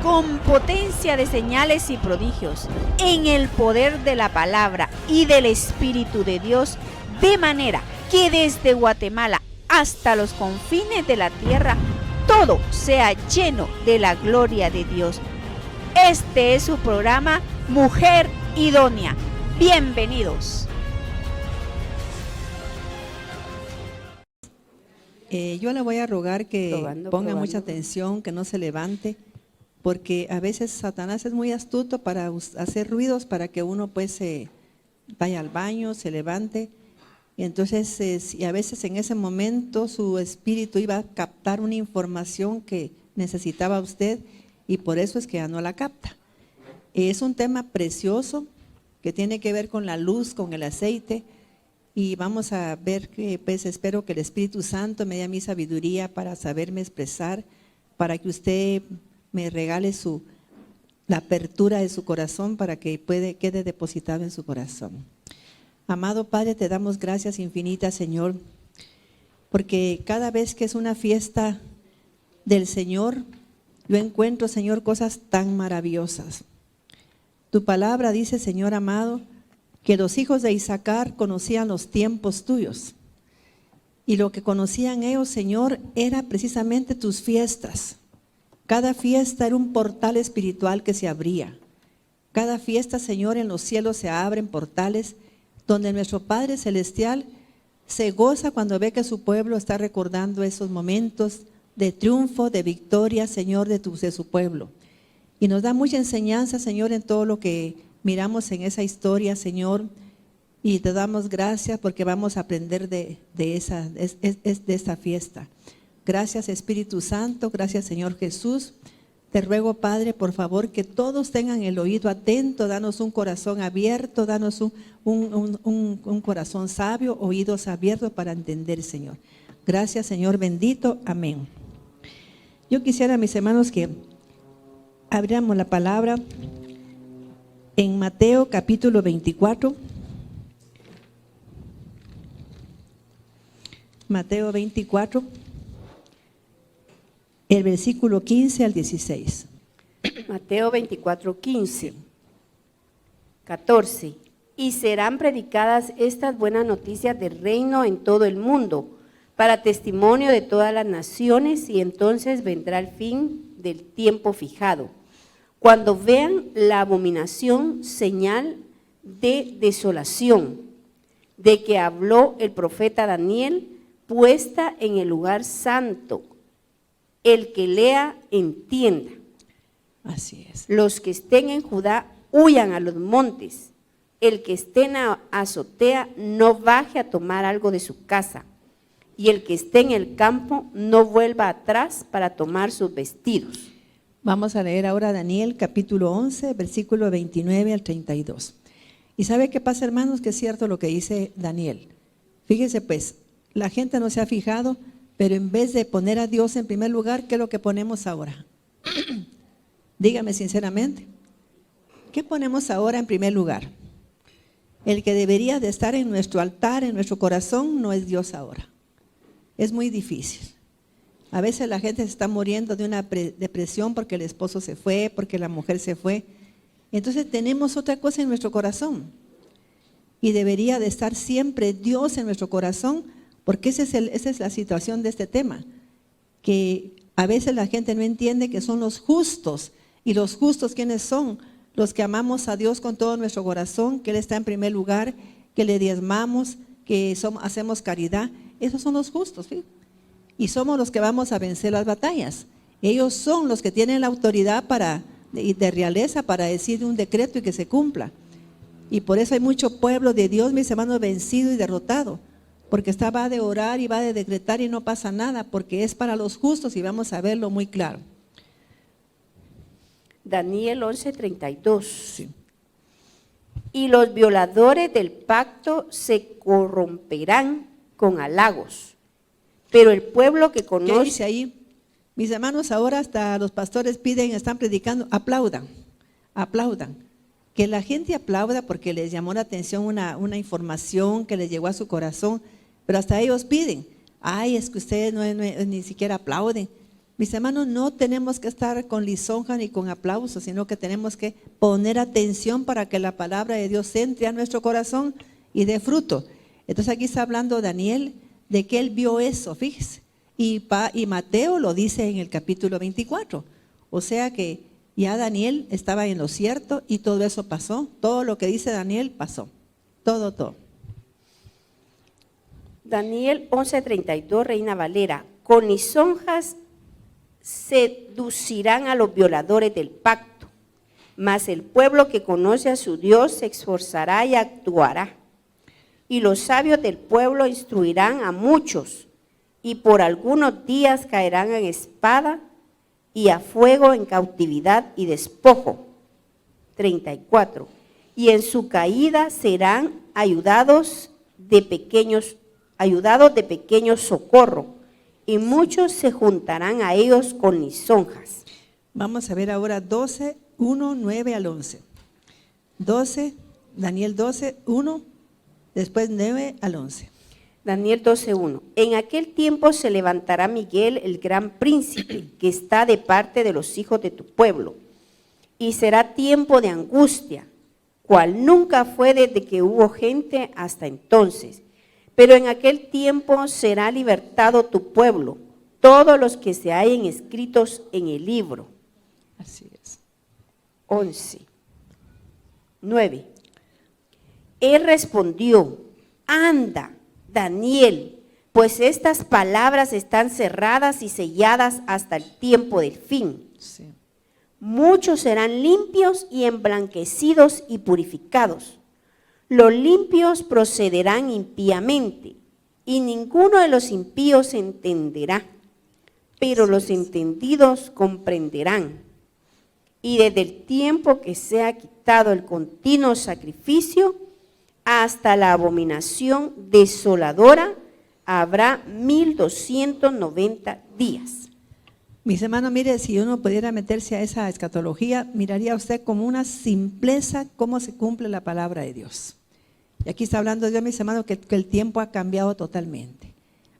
con potencia de señales y prodigios, en el poder de la palabra y del Espíritu de Dios, de manera que desde Guatemala hasta los confines de la tierra, todo sea lleno de la gloria de Dios. Este es su programa Mujer Idónea. Bienvenidos. Yo le voy a rogar que ponga mucha atención, que no se levante, porque a veces Satanás es muy astuto para hacer ruidos para que uno pues se vaya al baño, se levante. Y entonces, y a veces en ese momento su espíritu iba a captar una información que necesitaba usted y por eso es que ya no la capta. Es un tema precioso que tiene que ver con la luz, con el aceite. Y vamos a ver que pues espero que el Espíritu Santo me dé a mi sabiduría para saberme expresar, para que usted me regale la apertura de su corazón para que quede depositado en su corazón. Amado Padre, te damos gracias infinitas, Señor, porque cada vez que es una fiesta del Señor, yo encuentro, Señor, cosas tan maravillosas. Tu palabra dice, Señor amado, que los hijos de Isaacar conocían los tiempos tuyos. Y lo que conocían ellos, Señor, era precisamente tus fiestas. Cada fiesta era un portal espiritual que se abría. Cada fiesta, Señor, en los cielos se abren portales donde nuestro Padre Celestial se goza cuando ve que su pueblo está recordando esos momentos de triunfo, de victoria, Señor, de su pueblo. Y nos da mucha enseñanza, Señor, en todo lo que miramos en esa historia, Señor, y te damos gracias porque vamos a aprender de esta fiesta. Gracias, Espíritu Santo, gracias, Señor Jesús. Te ruego, Padre, por favor, que todos tengan el oído atento, danos un corazón abierto, danos un corazón sabio, oídos abiertos para entender, Señor. Gracias, Señor bendito. Amén. Yo quisiera, mis hermanos, que abriéramos la palabra en Mateo capítulo 24, Mateo 24, el versículo 15 al 16. Mateo 24, 15, 14. Y serán predicadas estas buenas noticias del reino en todo el mundo, para testimonio de todas las naciones, y entonces vendrá el fin del tiempo fijado. Cuando vean la abominación, señal de desolación, de que habló el profeta Daniel, puesta en el lugar santo, el que lea entienda. Así es. Los que estén en Judá huyan a los montes, el que esté en la azotea no baje a tomar algo de su casa, y el que esté en el campo no vuelva atrás para tomar sus vestidos. Vamos a leer ahora Daniel capítulo 11, versículo 29 al 32. ¿Y sabe qué pasa, hermanos? Que es cierto lo que dice Daniel. Fíjese pues, la gente no se ha fijado, pero en vez de poner a Dios en primer lugar, ¿qué es lo que ponemos ahora? Dígame sinceramente, ¿qué ponemos ahora en primer lugar? El que debería de estar en nuestro altar, en nuestro corazón, no es Dios ahora. Es muy difícil. A veces la gente se está muriendo de una depresión porque el esposo se fue, porque la mujer se fue. Entonces tenemos otra cosa en nuestro corazón. Y debería de estar siempre Dios en nuestro corazón, porque esa es la situación de este tema. Que a veces la gente no entiende que son los justos. ¿Y los justos quiénes son? Los que amamos a Dios con todo nuestro corazón, que Él está en primer lugar, que le diezmamos, que hacemos caridad. Esos son los justos, ¿sí? Y somos los que vamos a vencer las batallas. Ellos son los que tienen la autoridad de realeza para decir un decreto y que se cumpla. Y por eso hay mucho pueblo de Dios, mis hermanos, vencido y derrotado. Porque va de orar y va de decretar y no pasa nada, porque es para los justos y vamos a verlo muy claro. Daniel 11, 32. Sí. Y los violadores del pacto se corromperán con halagos. Pero el pueblo que conoce… ¿Qué dice ahí? Mis hermanos, ahora hasta los pastores están predicando, aplaudan. Que la gente aplauda porque les llamó la atención una información que les llegó a su corazón, pero hasta ellos piden, ay, es que ustedes ni siquiera aplauden. Mis hermanos, no tenemos que estar con lisonja ni con aplausos, sino que tenemos que poner atención para que la palabra de Dios entre a nuestro corazón y dé fruto. Entonces aquí está hablando Daniel de que él vio eso, fíjese. Y Mateo lo dice en el capítulo 24. O sea que ya Daniel estaba en lo cierto y todo eso pasó. Todo lo que dice Daniel pasó. Todo. Daniel 11:32, Reina Valera. Con lisonjas seducirán a los violadores del pacto, mas el pueblo que conoce a su Dios se esforzará y actuará. Y los sabios del pueblo instruirán a muchos, y por algunos días caerán en espada y a fuego, en cautividad y despojo. 34. Y en su caída serán ayudados de pequeños socorro, y muchos se juntarán a ellos con lisonjas. Vamos a ver ahora 12, 1, 9 al 11. 12, Daniel 12, 1, después 9 al 11. Daniel 12:1. En aquel tiempo se levantará Miguel, el gran príncipe, que está de parte de los hijos de tu pueblo, y será tiempo de angustia, cual nunca fue desde que hubo gente hasta entonces. Pero en aquel tiempo será libertado tu pueblo, todos los que se hallen escritos en el libro. Así es. 11. 9. Él respondió: anda, Daniel, pues estas palabras están cerradas y selladas hasta el tiempo del fin. Sí. Muchos serán limpios y emblanquecidos y purificados. Los limpios procederán impíamente, y ninguno de los impíos entenderá, pero los entendidos comprenderán. Y desde el tiempo que se ha quitado el continuo sacrificio hasta la abominación desoladora, habrá 1290 días. Mis hermanos, mire, si uno pudiera meterse a esa escatología, miraría usted como una simpleza cómo se cumple la palabra de Dios. Y aquí está hablando Dios, mis hermanos, que el tiempo ha cambiado totalmente.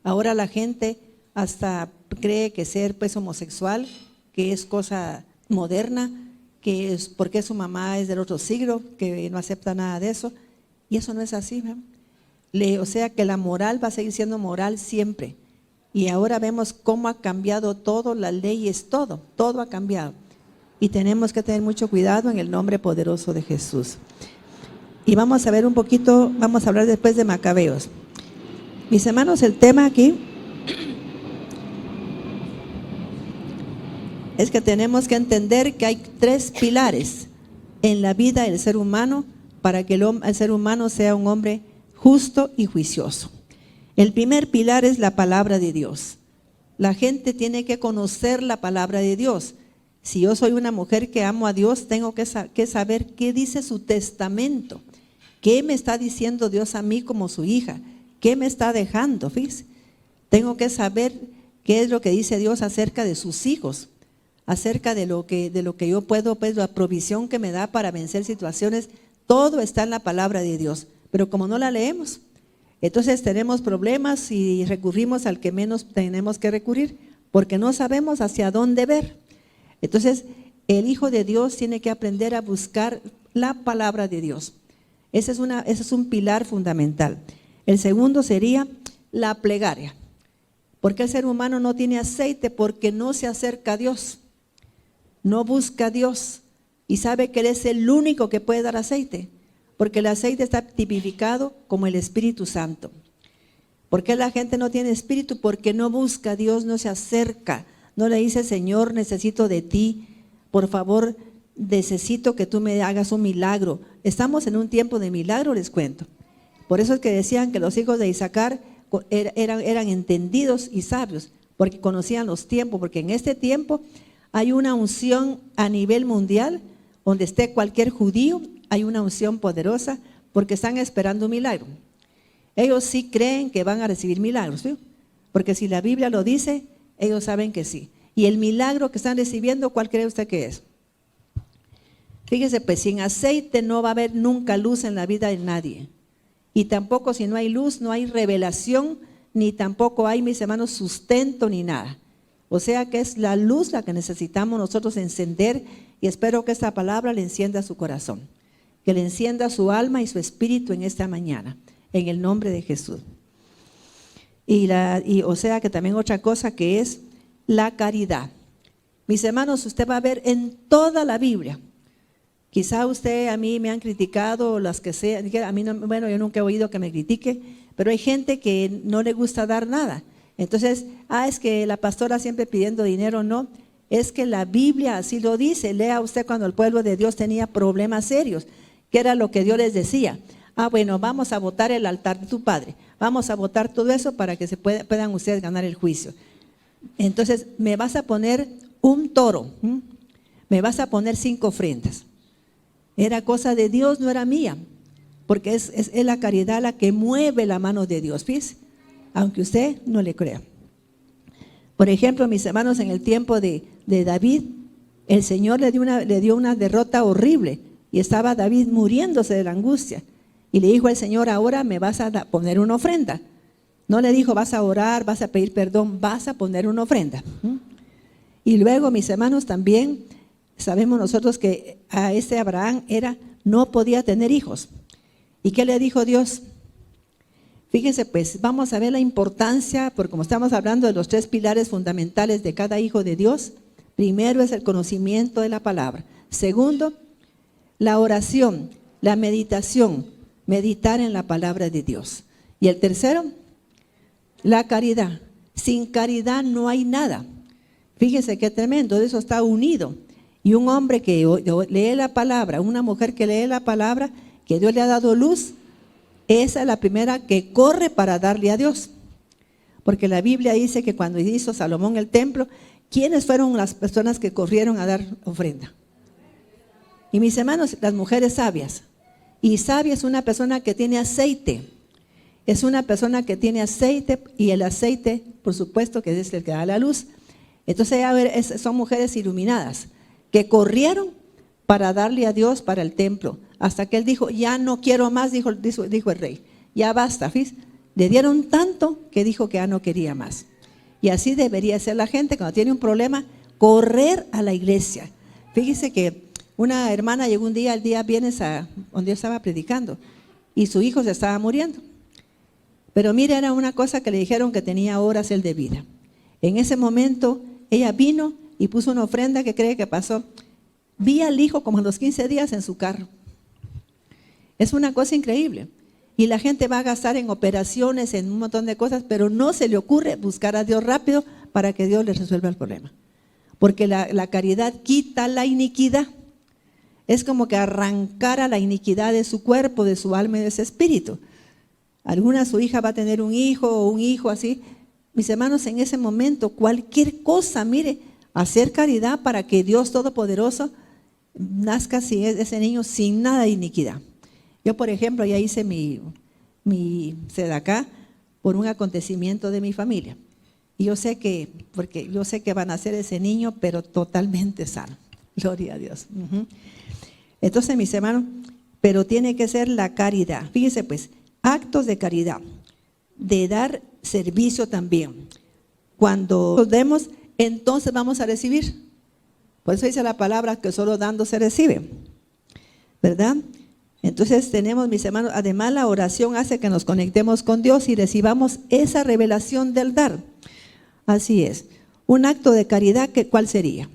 Ahora la gente hasta cree que ser pues homosexual, que es cosa moderna, que es porque su mamá es del otro siglo, que no acepta nada de eso. Y eso no es así, ¿verdad? O sea que la moral va a seguir siendo moral siempre. Y ahora vemos cómo ha cambiado todo, las leyes, todo ha cambiado. Y tenemos que tener mucho cuidado en el nombre poderoso de Jesús. Y vamos a ver un poquito, vamos a hablar después de Macabeos. Mis hermanos, el tema aquí es que tenemos que entender que hay 3 pilares en la vida del ser humano para que el ser humano sea un hombre justo y juicioso. El primer pilar es la palabra de Dios. La gente tiene que conocer la palabra de Dios. Si yo soy una mujer que amo a Dios, tengo que saber qué dice su testamento. ¿Qué me está diciendo Dios a mí como su hija? ¿Qué me está dejando? Fíjese. Tengo que saber qué es lo que dice Dios acerca de sus hijos, acerca de lo que yo puedo, pues la provisión que me da para vencer situaciones. Todo está en la palabra de Dios, pero como no la leemos, entonces tenemos problemas y recurrimos al que menos tenemos que recurrir, porque no sabemos hacia dónde ver. Entonces, el Hijo de Dios tiene que aprender a buscar la palabra de Dios. Ese es un pilar fundamental. El segundo sería la plegaria. ¿Por qué el ser humano no tiene aceite? Porque no se acerca a Dios, no busca a Dios y sabe que Él es el único que puede dar aceite, porque el aceite está tipificado como el Espíritu Santo. ¿Por qué la gente no tiene espíritu? Porque no busca a Dios, no se acerca, no le dice: Señor, necesito de ti, por favor, necesito que tú me hagas un milagro. Estamos en un tiempo de milagro, les cuento. Por eso es que decían que los hijos de Isaacar eran entendidos y sabios, porque conocían los tiempos, porque en este tiempo hay una unción a nivel mundial, donde esté cualquier judío, hay una unción poderosa, porque están esperando un milagro. Ellos sí creen que van a recibir milagros, ¿sí? Porque si la Biblia lo dice, ellos saben que sí. Y el milagro que están recibiendo, ¿cuál cree usted que es? Fíjese, pues sin aceite no va a haber nunca luz en la vida de nadie. Y tampoco si no hay luz, no hay revelación, ni tampoco hay, mis hermanos, sustento ni nada. O sea que es la luz la que necesitamos nosotros encender, y espero que esta palabra le encienda su corazón, que le encienda su alma y su espíritu en esta mañana, en el nombre de Jesús. Y o sea que también otra cosa que es la caridad. Mis hermanos, usted va a ver en toda la Biblia. Quizá a mí me han criticado, las que sea, a mí no, bueno, yo nunca he oído que me critique, pero hay gente que no le gusta dar nada. Entonces, es que la pastora siempre pidiendo dinero. No, es que la Biblia así lo dice. Lea usted cuando el pueblo de Dios tenía problemas serios, que era lo que Dios les decía. Bueno, vamos a botar el altar de tu padre, vamos a botar todo eso para que puedan ustedes ganar el juicio. Entonces, me vas a poner un toro, me vas a poner 5 ofrendas. Era cosa de Dios, no era mía, porque es la caridad la que mueve la mano de Dios, fíjese, aunque usted no le crea. Por ejemplo, mis hermanos, en el tiempo de David, el Señor le dio una derrota horrible, y estaba David muriéndose de la angustia, y le dijo al Señor: ahora me vas a poner una ofrenda. No le dijo: vas a orar, vas a pedir perdón, vas a poner una ofrenda. Y luego, mis hermanos, también sabemos nosotros que a Abraham no podía tener hijos. ¿Y qué le dijo Dios? Fíjense, pues vamos a ver la importancia, porque como estamos hablando de los 3 pilares fundamentales de cada hijo de Dios. Primero es el conocimiento de la palabra. Segundo, la oración, la meditación, meditar en la palabra de Dios. Y el tercero, la caridad. Sin caridad no hay nada. Fíjense qué tremendo, eso está unido. Y un hombre que lee la palabra, una mujer que lee la palabra, que Dios le ha dado luz, esa es la primera que corre para darle a Dios. Porque la Biblia dice que cuando hizo Salomón el templo, ¿quiénes fueron las personas que corrieron a dar ofrenda? Y mis hermanos, las mujeres sabias. Y sabia es una persona que tiene aceite. Es una persona que tiene aceite, y el aceite, por supuesto, que es el que da la luz. Entonces, son mujeres iluminadas que corrieron para darle a Dios para el templo, hasta que él dijo: ya no quiero más, dijo el rey, ya basta. ¿Fíjate? Le dieron tanto que dijo que ya no quería más. Y así debería ser la gente cuando tiene un problema, correr a la iglesia. Fíjese que una hermana llegó el día viernes donde yo estaba predicando, y su hijo se estaba muriendo. Pero mire, era una cosa que le dijeron que tenía horas él de vida. En ese momento ella vino y puso una ofrenda. Que cree que pasó. Vi al hijo como a los 15 días en su carro. Es una cosa increíble. Y la gente va a gastar en operaciones, en un montón de cosas, pero no se le ocurre buscar a Dios rápido para que Dios les resuelva el problema. Porque la caridad quita la iniquidad. Es como que arrancara la iniquidad de su cuerpo, de su alma y de su espíritu. Su hija va a tener un hijo o un hijo así. Mis hermanos, en ese momento, cualquier cosa, mire, hacer caridad para que Dios Todopoderoso nazca ese niño sin nada de iniquidad. Yo, por ejemplo, ya hice mi sedacá por un acontecimiento de mi familia. Y yo sé que va a nacer ese niño, pero totalmente sano. Gloria a Dios. Entonces, mis hermanos, pero tiene que ser la caridad. Fíjense pues, actos de caridad, de dar servicio también. Cuando nos demos, entonces vamos a recibir. Por eso dice la palabra que solo dando se recibe, ¿verdad? Entonces tenemos, mis hermanos, además la oración hace que nos conectemos con Dios y recibamos esa revelación del dar. Así es. Un acto de caridad, ¿cuál sería?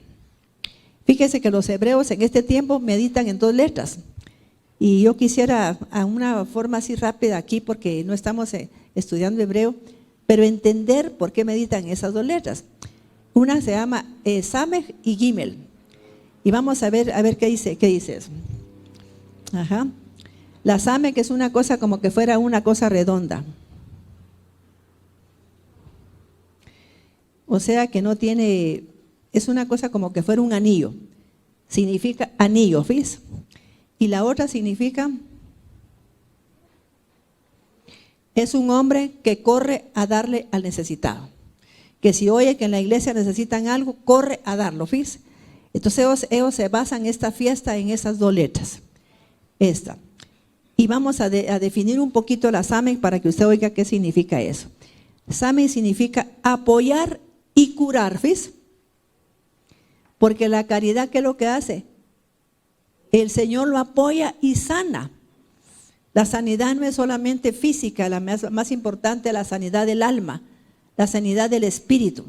Fíjese que los hebreos en este tiempo meditan en 2 letras. Y yo quisiera, a una forma así rápida aquí, porque no estamos estudiando hebreo, pero entender por qué meditan esas 2 letras. Una se llama Samech y Gimel. Y vamos a ver qué dice eso. Ajá. La Samech es una cosa como que fuera una cosa redonda. O sea que no tiene, es una cosa como que fuera un anillo. Significa anillo, ¿ves? Y la otra significa, es un hombre que corre a darle al necesitado. Que si oye que en la iglesia necesitan algo, corre a darlo, ¿ves? Entonces ellos se basan esta fiesta en esas 2 letras. Esta. Y vamos a definir un poquito la Samech para que usted oiga qué significa eso. Samech significa apoyar y curar, ¿ves? Porque la caridad, ¿qué es lo que hace? El Señor lo apoya y sana. La sanidad no es solamente física, la más importante es la sanidad del alma, la sanidad del espíritu.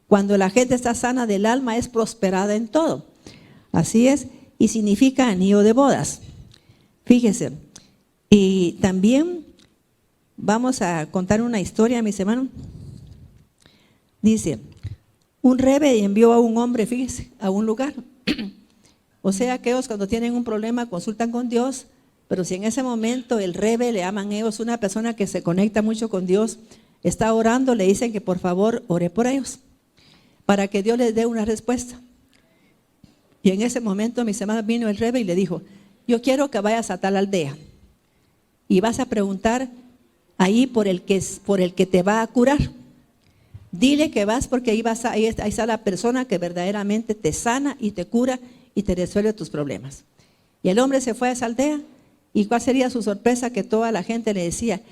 Cuando la gente está sana del alma es prosperada en todo. Así es, y significa anillo de bodas. Fíjese, y también vamos a contar una historia, mis hermanos. Dice, un rebe envió a un hombre, fíjese, a un lugar. O sea que ellos cuando tienen un problema consultan con Dios, pero si en ese momento el rebe, le llaman ellos, una persona que se conecta mucho con Dios, está orando, le dicen que por favor ore por ellos, para que Dios les dé una respuesta. Y en ese momento, mis hermanos, vino el rebe y le dijo, yo quiero que vayas a tal aldea y vas a preguntar ahí por el que te va a curar. Dile que vas porque ahí está la persona que verdaderamente te sana y te cura y te resuelve tus problemas. Y el hombre se fue a esa aldea, y cuál sería su sorpresa, que toda la gente le decía,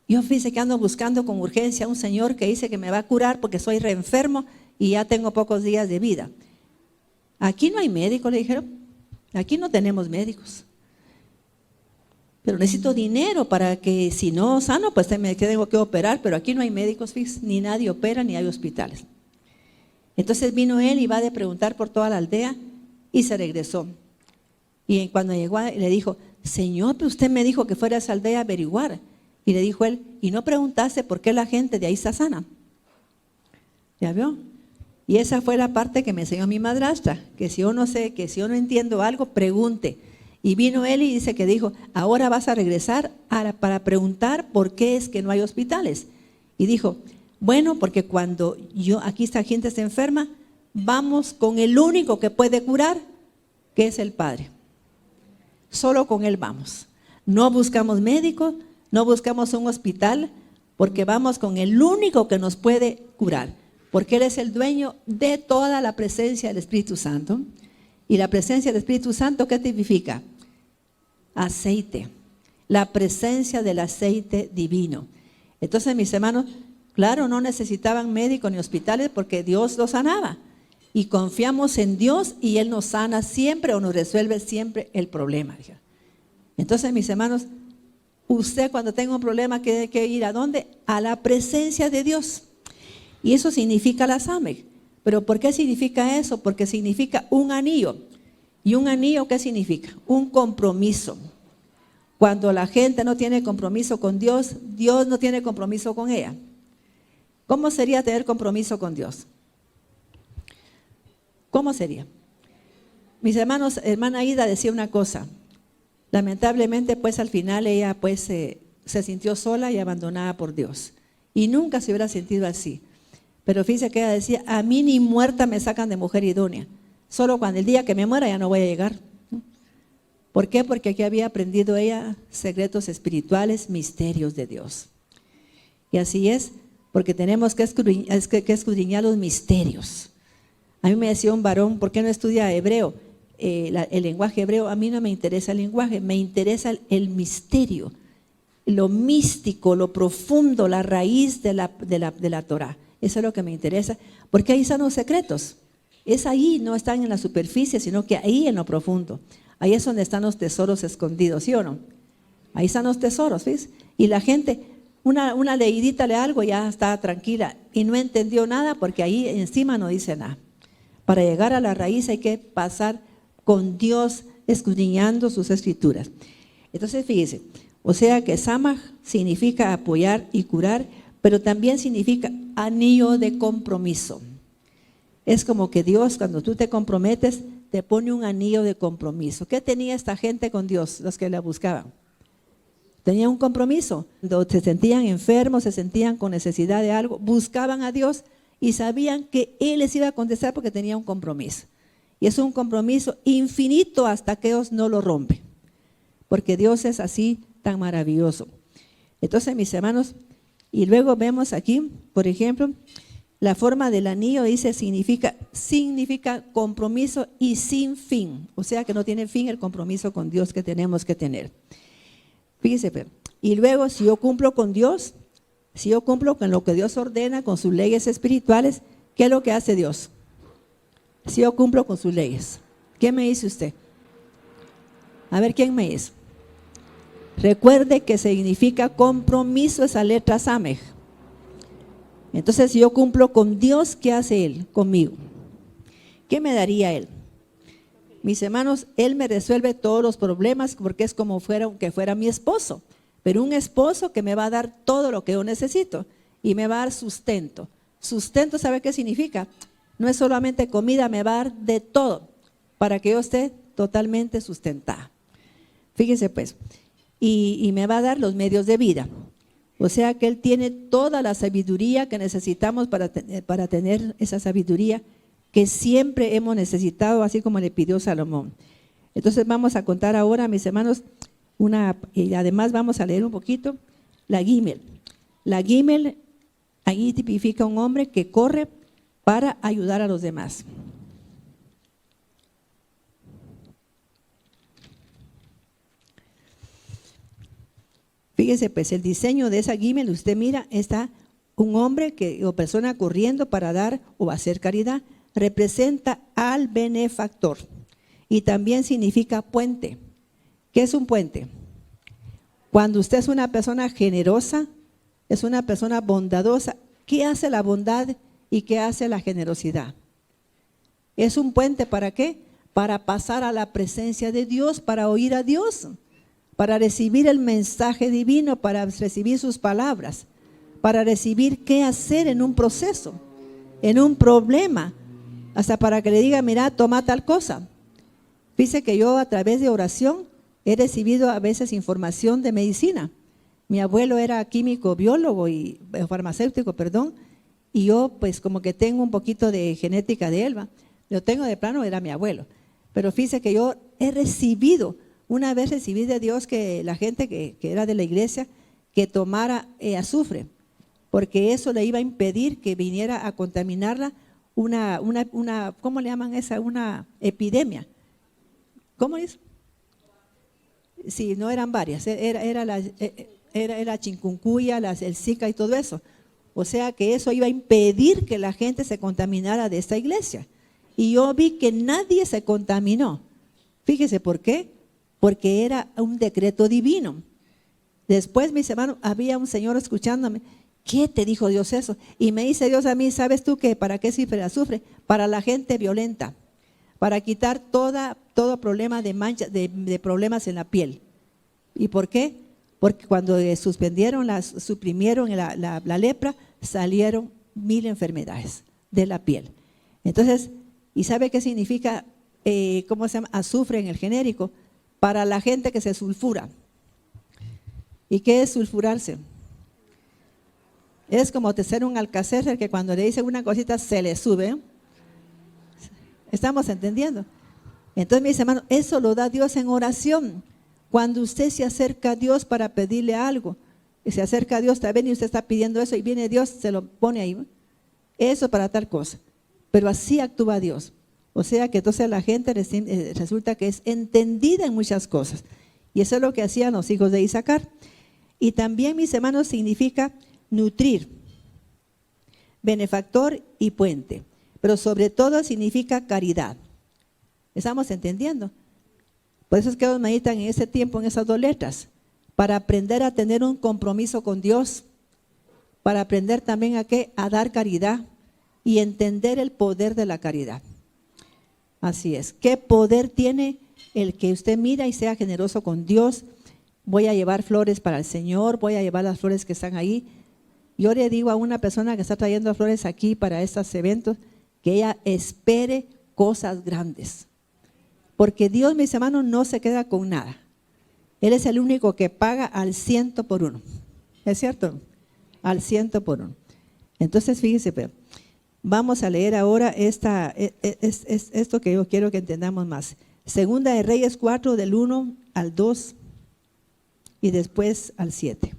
yo fíjese que ando buscando con urgencia a un señor que dice que me va a curar porque soy reenfermo y ya tengo pocos días de vida. Aquí no hay médico, le dijeron, aquí no tenemos médicos. Pero necesito dinero para que si no sano, pues me tengo que operar, pero aquí no hay médicos, fíjese, ni nadie opera, ni hay hospitales. Entonces vino él y va de preguntar por toda la aldea y se regresó. Y cuando llegó le dijo, Señor, pero usted me dijo que fuera a esa aldea a averiguar. Y le dijo él, y no preguntaste por qué la gente de ahí está sana. ¿Ya vio? Y esa fue la parte que me enseñó mi madrastra, que si yo no sé, que si yo no entiendo algo, pregunte. Y vino él y dice que dijo, ahora vas a regresar para preguntar por qué es que no hay hospitales. Y dijo, bueno, porque cuando aquí esta gente está enferma, vamos con el único que puede curar, que es el Padre. Solo con Él vamos. No buscamos médicos, no buscamos un hospital, porque vamos con el único que nos puede curar. Porque Él es el dueño de toda la presencia del Espíritu Santo. Y la presencia del Espíritu Santo, ¿qué significa? Aceite. La presencia del aceite divino. Entonces, mis hermanos, claro, no necesitaban médicos ni hospitales porque Dios los sanaba. Y confiamos en Dios y Él nos sana siempre o nos resuelve siempre el problema. Entonces, mis hermanos, usted cuando tenga un problema tiene que ir ¿a dónde? A la presencia de Dios. Y eso significa la SAMEC. ¿Pero por qué significa eso? Porque significa un anillo. ¿Y un anillo qué significa? Un compromiso. Cuando la gente no tiene compromiso con Dios, Dios no tiene compromiso con ella. ¿Cómo sería tener compromiso con Dios? ¿Cómo sería? Mis hermanos, hermana Ida decía una cosa. Lamentablemente, pues al final ella pues se sintió sola y abandonada por Dios. Y nunca se hubiera sentido así. Pero fíjese que ella decía, a mí ni muerta me sacan de mujer idónea. Solo cuando el día que me muera ya no voy a llegar. ¿Por qué? Porque aquí había aprendido ella secretos espirituales, misterios de Dios. Y así es, porque tenemos que escudriñar los misterios. A mí me decía un varón, ¿por qué no estudia hebreo? El lenguaje hebreo, a mí no me interesa el lenguaje, me interesa el misterio, lo místico, lo profundo, la raíz de la Torah. Eso es lo que me interesa, porque ahí están los secretos. Es ahí, no están en la superficie, sino que ahí en lo profundo. Ahí es donde están los tesoros escondidos, ¿sí o no? Ahí están los tesoros, ¿ves? Y la gente, una leidita de algo ya está tranquila y no entendió nada porque ahí encima no dice nada. Para llegar a la raíz hay que pasar con Dios escudriñando sus escrituras. Entonces fíjese, o sea que Samaj significa apoyar y curar, pero también significa anillo de compromiso. Es como que Dios, cuando tú te comprometes, te pone un anillo de compromiso. ¿Qué tenía esta gente con Dios, los que la buscaban? Tenían un compromiso. Cuando se sentían enfermos, se sentían con necesidad de algo, buscaban a Dios y sabían que Él les iba a contestar porque tenía un compromiso. Y es un compromiso infinito hasta que Dios no lo rompe. Porque Dios es así tan maravilloso. Entonces, mis hermanos, y luego vemos aquí, por ejemplo, la forma del anillo dice significa compromiso y sin fin. O sea que no tiene fin el compromiso con Dios que tenemos que tener. Fíjese, y luego si yo cumplo con Dios, si yo cumplo con lo que Dios ordena, con sus leyes espirituales, ¿Qué es lo que hace Dios? Si yo cumplo con sus leyes, ¿qué me dice usted? A ver, ¿quién me dice? Recuerde que significa compromiso esa letra Samej. Entonces, si yo cumplo con Dios, ¿qué hace Él conmigo? ¿Qué me daría Él? Mis hermanos, Él me resuelve todos los problemas porque es como que fuera mi esposo. Pero un esposo que me va a dar todo lo que yo necesito y me va a dar sustento. Sustento, ¿sabe qué significa? No es solamente comida, me va a dar de todo para que yo esté totalmente sustentada. Fíjense pues, y me va a dar los medios de vida. O sea que Él tiene toda la sabiduría que necesitamos para tener esa sabiduría que siempre hemos necesitado, así como le pidió Salomón. Entonces vamos a contar ahora, mis hermanos, y además vamos a leer un poquito la Gimel. La Gimel ahí tipifica un hombre que corre para ayudar a los demás. Fíjese pues, el diseño de esa Gimel, usted mira, está un hombre o persona corriendo para dar o hacer caridad, representa al benefactor y también significa puente. ¿Qué es un puente? Cuando usted es una persona generosa, es una persona bondadosa, ¿qué hace la bondad y qué hace la generosidad? ¿Es un puente para qué? Para pasar a la presencia de Dios, para oír a Dios, para recibir el mensaje divino, para recibir sus palabras, para recibir qué hacer en un proceso, en un problema, hasta para que le diga, mira, toma tal cosa. Fíjese que yo a través de oración he recibido a veces información de medicina. Mi abuelo era químico, biólogo y farmacéutico, y yo pues como que tengo un poquito de genética de él, lo tengo de plano, era mi abuelo. Pero fíjese que yo he recibido, una vez recibí de Dios que la gente que era de la iglesia, que tomara azufre, porque eso le iba a impedir que viniera a contaminarla ¿cómo le llaman esa? Una epidemia. ¿Cómo es? Sí, no eran varias, era la chikungunya, el Zika y todo eso. O sea que eso iba a impedir que la gente se contaminara de esta iglesia. Y yo vi que nadie se contaminó. Fíjese por qué. Porque era un decreto divino. Después, mis hermanos, había un señor escuchándome. ¿Qué te dijo Dios eso? Y me dice Dios a mí, ¿sabes tú que para qué sirve el azufre? Para la gente violenta, para quitar todo problema de mancha, de problemas en la piel. ¿Y por qué? Porque cuando suprimieron la lepra, salieron 1000 enfermedades de la piel. Entonces, ¿y sabe qué significa, cómo se llama, azufre en el genérico? Para la gente que se sulfura. ¿Y qué es sulfurarse? Es como tener un Alka-Seltzer que cuando le dicen una cosita se le sube. ¿Estamos entendiendo? Entonces, mis hermanos, eso lo da Dios en oración. Cuando usted se acerca a Dios para pedirle algo, y se acerca a Dios, también y usted está pidiendo eso y viene Dios, se lo pone ahí. Eso para tal cosa. Pero así actúa Dios. O sea que entonces la gente resulta que es entendida en muchas cosas. Y eso es lo que hacían los hijos de Isaacar. Y también, mis hermanos, significa nutrir, benefactor y puente. Pero sobre todo significa caridad. ¿Estamos entendiendo? Por eso es que ellos meditan en ese tiempo en esas 2 letras. Para aprender a tener un compromiso con Dios. Para aprender también a dar caridad y entender el poder de la caridad. Así es. ¿Qué poder tiene el que usted mira y sea generoso con Dios? Voy a llevar flores para el Señor, voy a llevar las flores que están ahí. Yo le digo a una persona que está trayendo flores aquí para estos eventos, que ella espere cosas grandes. Porque Dios, mis hermanos, no se queda con nada. Él es el único que paga al 100 por 1. ¿Es cierto? Al 100 por 1. Entonces, fíjese, pero vamos a leer ahora esto que yo quiero que entendamos más. Segunda de Reyes 4, del 1 al 2 y después al 7.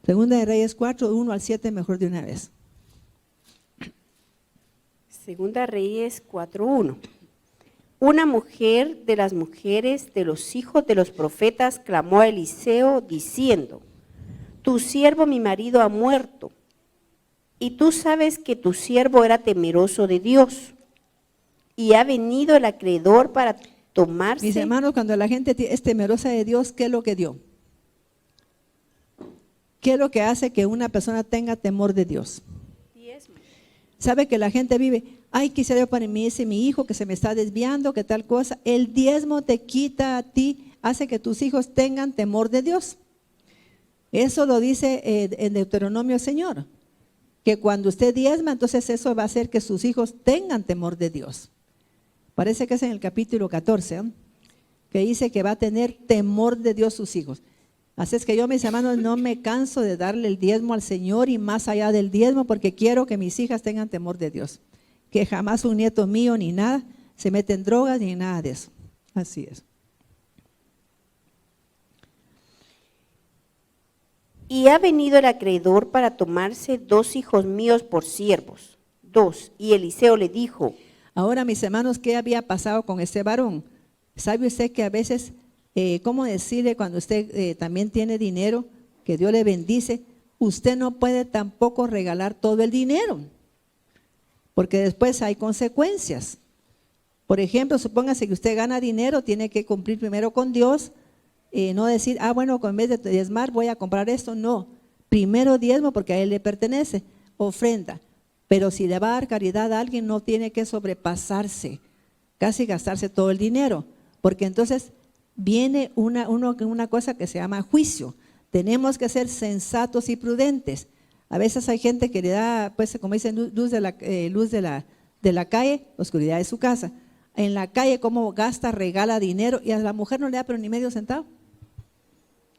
Segunda de Reyes 4, 1 al 7, mejor de una vez. Segunda Reyes 4, 1. Una mujer de las mujeres de los hijos de los profetas clamó a Eliseo diciendo: tu siervo mi marido ha muerto. Y tú sabes que tu siervo era temeroso de Dios, y ha venido el acreedor para tomarse. Mis hermanos, cuando la gente es temerosa de Dios, ¿qué es lo que dio? ¿Qué es lo que hace que una persona tenga temor de Dios? Sabe que la gente vive, ay, quisiera yo para mí ese mi hijo que se me está desviando, que tal cosa. El diezmo te quita a ti, hace que tus hijos tengan temor de Dios. Eso lo dice en Deuteronomio el Señor, que cuando usted diezma, entonces eso va a hacer que sus hijos tengan temor de Dios. Parece que es en el capítulo 14, que dice que va a tener temor de Dios sus hijos. Así es que yo, mis hermanos, no me canso de darle el diezmo al Señor y más allá del diezmo, porque quiero que mis hijas tengan temor de Dios. Que jamás un nieto mío ni nada se mete en drogas ni en nada de eso. Así es. Y ha venido el acreedor para tomarse 2 hijos míos por siervos. 2. Y Eliseo le dijo. Ahora, mis hermanos, ¿qué había pasado con este varón? ¿Sabe usted que a veces, cómo decirle cuando usted también tiene dinero, que Dios le bendice, usted no puede tampoco regalar todo el dinero, porque después hay consecuencias? Por ejemplo, supóngase que usted gana dinero, tiene que cumplir primero con Dios, no decir, bueno, en vez de diezmar voy a comprar esto. No, primero diezmo porque a Él le pertenece, ofrenda. Pero si le va a dar caridad a alguien, no tiene que sobrepasarse, casi gastarse todo el dinero, porque entonces viene una cosa que se llama juicio. Tenemos que ser sensatos y prudentes. A veces hay gente que le da, pues como dicen, luz de la calle, oscuridad de su casa. En la calle, cómo gasta, regala dinero, y a la mujer no le da pero ni medio centavo.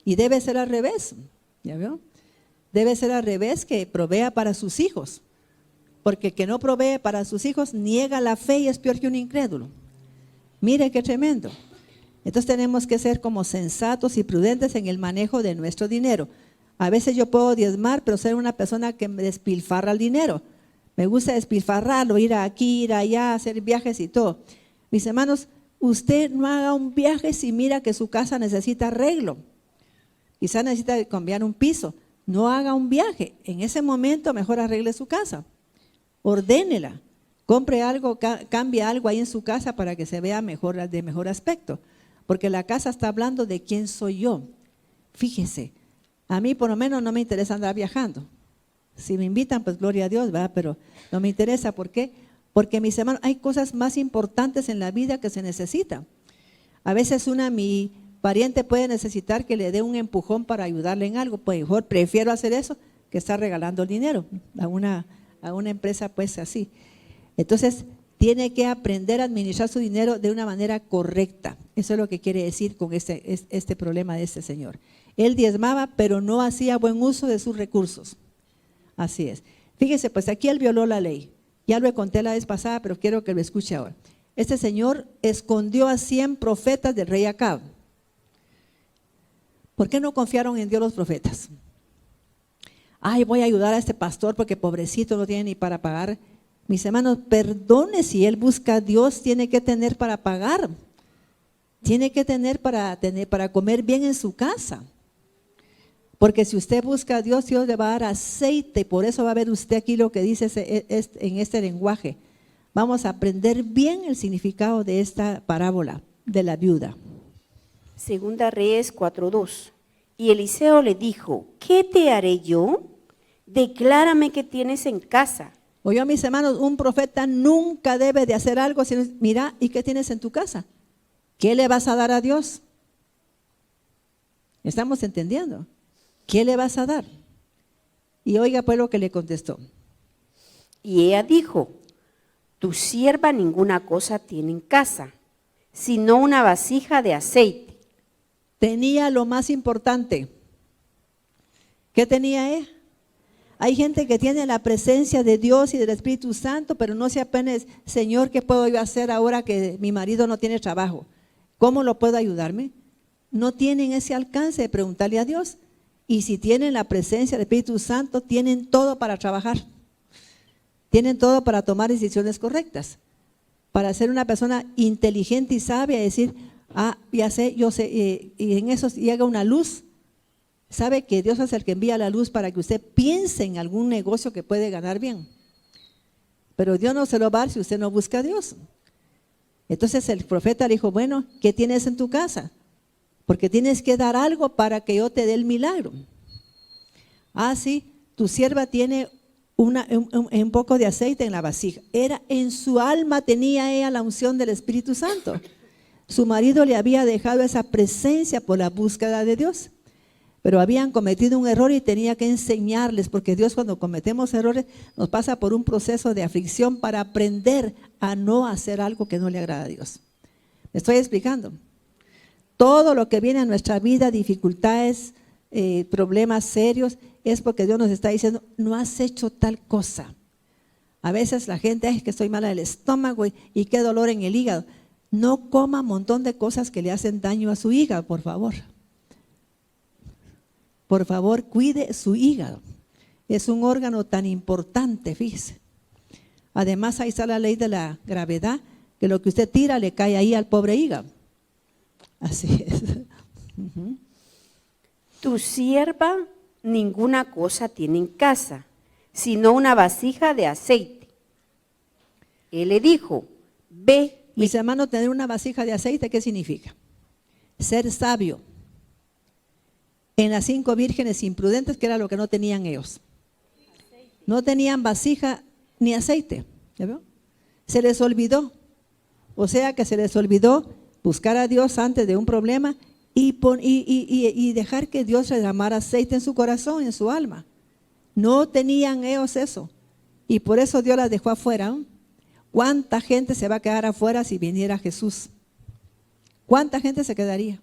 Y debe ser al revés, ¿ya vio? Debe ser al revés, que provea para sus hijos. Porque el que no provee para sus hijos niega la fe y es peor que un incrédulo. Mire qué tremendo. Entonces tenemos que ser como sensatos y prudentes en el manejo de nuestro dinero. A veces yo puedo diezmar, pero ser una persona que me despilfarra el dinero. Me gusta despilfarrarlo, ir aquí, ir allá, hacer viajes y todo. Mis hermanos, usted no haga un viaje si mira que su casa necesita arreglo. Quizás necesita cambiar un piso. No haga un viaje. En ese momento mejor arregle su casa. Ordénela, compre algo, cambie algo ahí en su casa para que se vea mejor, de mejor aspecto, porque la casa está hablando de quién soy yo. Fíjese, a mí por lo menos no me interesa andar viajando. Si me invitan, pues gloria a Dios, ¿verdad? Pero no me interesa. ¿Por qué? Porque, mis hermanos, hay cosas más importantes en la vida que se necesitan. A veces mi pariente puede necesitar que le dé un empujón para ayudarle en algo, pues mejor prefiero hacer eso que estar regalando el dinero a una empresa, pues así. Entonces tiene que aprender a administrar su dinero de una manera correcta. Eso es lo que quiere decir con este problema de este señor. Él diezmaba, pero no hacía buen uso de sus recursos. Así es. Fíjese, pues aquí él violó la ley. Ya lo conté la vez pasada, pero quiero que lo escuche ahora. Este señor escondió a 100 profetas del rey Acab. ¿Por qué no confiaron en Dios los profetas? Ay, voy a ayudar a este pastor porque pobrecito no tiene ni para pagar. Mis hermanos, perdone, si él busca a Dios, tiene que tener para pagar. Tiene que tener para comer bien en su casa. Porque si usted busca a Dios, Dios le va a dar aceite. Por eso va a ver usted aquí lo que dice en este lenguaje. Vamos a aprender bien el significado de esta parábola de la viuda. Segunda Reyes 4:2. Y Eliseo le dijo, ¿qué te haré yo? Declárame qué tienes en casa. Oye, mis hermanos, un profeta nunca debe de hacer algo sino, mira, ¿y qué tienes en tu casa? ¿Qué le vas a dar a Dios? ¿Estamos entendiendo? ¿Qué le vas a dar? Y oiga pues lo que le contestó. Y ella dijo, tu sierva ninguna cosa tiene en casa, sino una vasija de aceite. Tenía lo más importante. ¿Qué tenía ella? Hay gente que tiene la presencia de Dios y del Espíritu Santo, pero no se apenas, Señor, ¿qué puedo yo hacer ahora que mi marido no tiene trabajo? ¿Cómo lo puedo ayudarme? No tienen ese alcance de preguntarle a Dios. Y si tienen la presencia del Espíritu Santo, tienen todo para trabajar. Tienen todo para tomar decisiones correctas. Para ser una persona inteligente y sabia y decir, ya sé, yo sé, y en eso llega una luz ¿Sabe que Dios es el que envía la luz para que usted piense en algún negocio que puede ganar bien? Pero Dios no se lo va a dar si usted no busca a Dios. Entonces el profeta le dijo, bueno, ¿qué tienes en tu casa? Porque tienes que dar algo para que yo te dé el milagro. Ah, sí, tu sierva tiene un poco de aceite en la vasija. En su alma tenía ella la unción del Espíritu Santo. Su marido le había dejado esa presencia por la búsqueda de Dios. Pero habían cometido un error y tenía que enseñarles, porque Dios, cuando cometemos errores, nos pasa por un proceso de aflicción para aprender a no hacer algo que no le agrada a Dios. ¿Me estoy explicando? Todo lo que viene a nuestra vida, dificultades, problemas serios, es porque Dios nos está diciendo, no has hecho tal cosa. A veces la gente, es que estoy mala del estómago y qué dolor en el hígado. No coma un montón de cosas que le hacen daño a su hígado, por favor. Por favor, cuide su hígado. Es un órgano tan importante, fíjese. Además, ahí está la ley de la gravedad, que lo que usted tira le cae ahí al pobre hígado. Así es. Tu sierva ninguna cosa tiene en casa, sino una vasija de aceite. Él le dijo, ve. Mis hermanos, tener una vasija de aceite, ¿qué significa? Ser sabio. En las 5 vírgenes imprudentes, que era lo que no tenían ellos. No tenían vasija ni aceite. ¿Ya veo? Se les olvidó. O sea que se les olvidó buscar a Dios antes de un problema y dejar que Dios derramara aceite en su corazón, en su alma. No tenían ellos eso. Y por eso Dios las dejó afuera. ¿Cuánta gente se va a quedar afuera si viniera Jesús? ¿Cuánta gente se quedaría?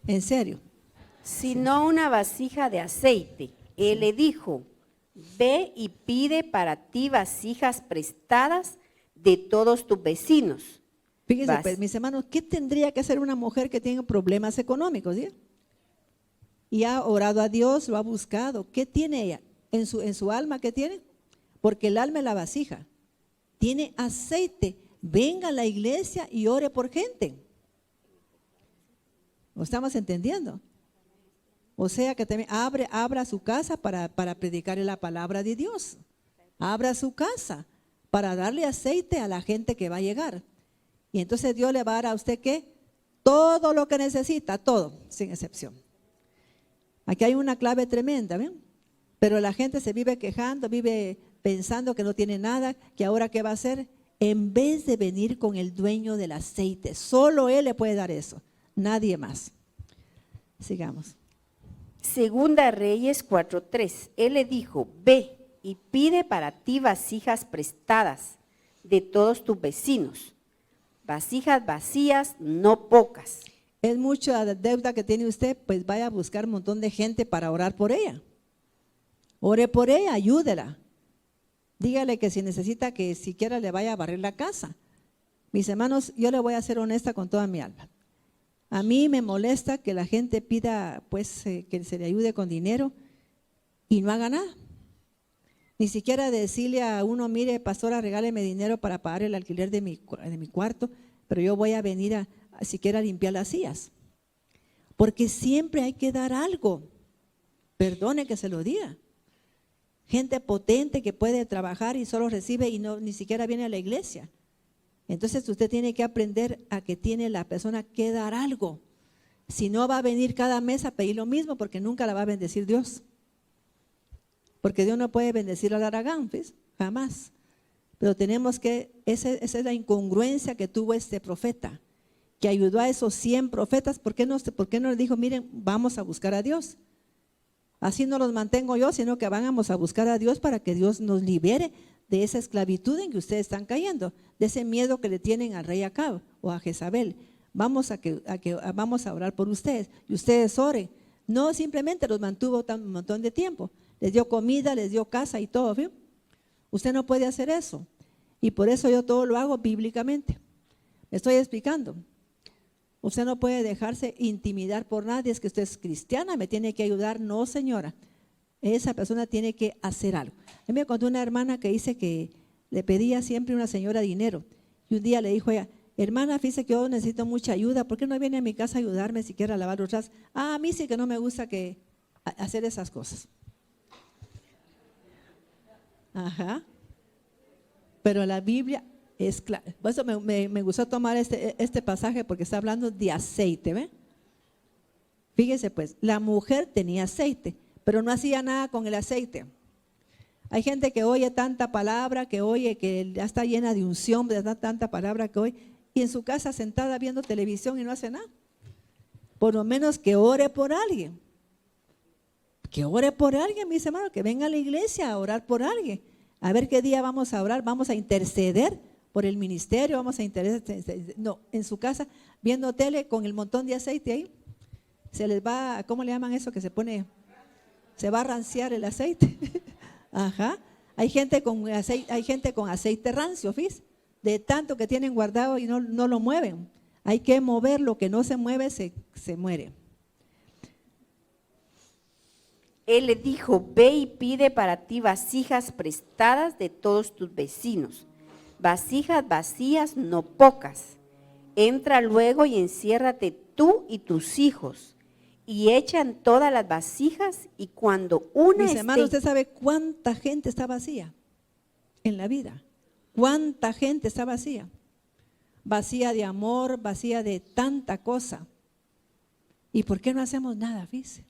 En serio. Sino una vasija de aceite. Él le dijo, ve y pide para ti vasijas prestadas de todos tus vecinos. Fíjense, pues, mis hermanos, ¿qué tendría que hacer una mujer que tiene problemas económicos? ¿Sí? Y ha orado a Dios, lo ha buscado. ¿Qué tiene ella? En su alma, ¿qué tiene? Porque el alma es la vasija. Tiene aceite. Venga a la iglesia y ore por gente. ¿Lo estamos entendiendo? O sea que también abra su casa para predicarle la palabra de Dios. Abra su casa para darle aceite a la gente que va a llegar. Y entonces Dios le va a dar a usted ¿qué? Todo lo que necesita, todo, sin excepción. Aquí hay una clave tremenda, ¿ven? Pero la gente se vive quejando, vive pensando que no tiene nada, que ahora ¿qué va a hacer? En vez de venir con el dueño del aceite, solo Él le puede dar eso, nadie más. Sigamos. Segunda Reyes 4:3. Él le dijo, ve y pide para ti vasijas prestadas de todos tus vecinos. Vasijas vacías, no pocas. Es mucha deuda que tiene usted, pues vaya a buscar un montón de gente para orar por ella. Ore por ella, ayúdela. Dígale que si necesita que siquiera le vaya a barrer la casa. Mis hermanos, yo le voy a ser honesta con toda mi alma. A mí me molesta que la gente pida pues que se le ayude con dinero y no haga nada. Ni siquiera decirle a uno, mire, pastora, regáleme dinero para pagar el alquiler de mi cuarto, pero yo voy a venir a siquiera limpiar las sillas. Porque siempre hay que dar algo. Perdone que se lo diga. Gente potente que puede trabajar y solo recibe y ni siquiera viene a la iglesia. Entonces usted tiene que aprender a que tiene la persona que dar algo. Si no, va a venir cada mes a pedir lo mismo porque nunca la va a bendecir Dios. Porque Dios no puede bendecir al haragán, ¿ves? Jamás. Pero tenemos que, esa es la incongruencia que tuvo este profeta, que ayudó a esos 100 profetas. ¿Por qué no le dijo, miren, vamos a buscar a Dios? Así no los mantengo yo, sino que vamos a buscar a Dios para que Dios nos libere de esa esclavitud en que ustedes están cayendo, de ese miedo que le tienen al rey Acab o a Jezabel. Vamos a orar por ustedes y ustedes oren. No simplemente los mantuvo un montón de tiempo, les dio comida, les dio casa y todo, ¿sí? Usted no puede hacer eso y por eso yo todo lo hago bíblicamente. Me estoy explicando. Usted no puede dejarse intimidar por nadie, es que usted es cristiana, me tiene que ayudar. No, señora. Esa persona tiene que hacer algo. A mí me contó una hermana que dice que le pedía siempre a una señora dinero. Y un día le dijo ella, hermana, fíjese que yo necesito mucha ayuda, ¿por qué no viene a mi casa a ayudarme siquiera a lavar los trastes? Ah, a mí sí que no me gusta que hacer esas cosas. Ajá. Pero la Biblia es clara. Por eso me gustó tomar este pasaje porque está hablando de aceite, ¿ve? Fíjese pues, la mujer tenía aceite, pero no hacía nada con el aceite. Hay gente que oye tanta palabra, que oye que ya está llena de unción, de tanta palabra que oye, y en su casa sentada viendo televisión y no hace nada. Por lo menos que ore por alguien. Que ore por alguien, mis hermanos, que venga a la iglesia a orar por alguien. A ver qué día vamos a orar, vamos a interceder por el ministerio, vamos a interceder. No, en su casa, viendo tele con el montón de aceite ahí, se les va, ¿cómo le llaman eso? Que se pone, se va a ranciar el aceite. Ajá. Hay gente con aceite rancio, ¿fis? De tanto que tienen guardado y no lo mueven. Hay que mover, lo que no se mueve se muere. Él le dijo, ve y pide para ti vasijas prestadas de todos tus vecinos, vasijas vacías, no pocas. Entra luego y enciérrate tú y tus hijos, y echan todas las vasijas, y cuando una Mis hermanos, ¿usted sabe cuánta gente está vacía en la vida? ¿Cuánta gente está vacía? Vacía de amor, vacía de tanta cosa. ¿Y por qué no hacemos nada, fíjese?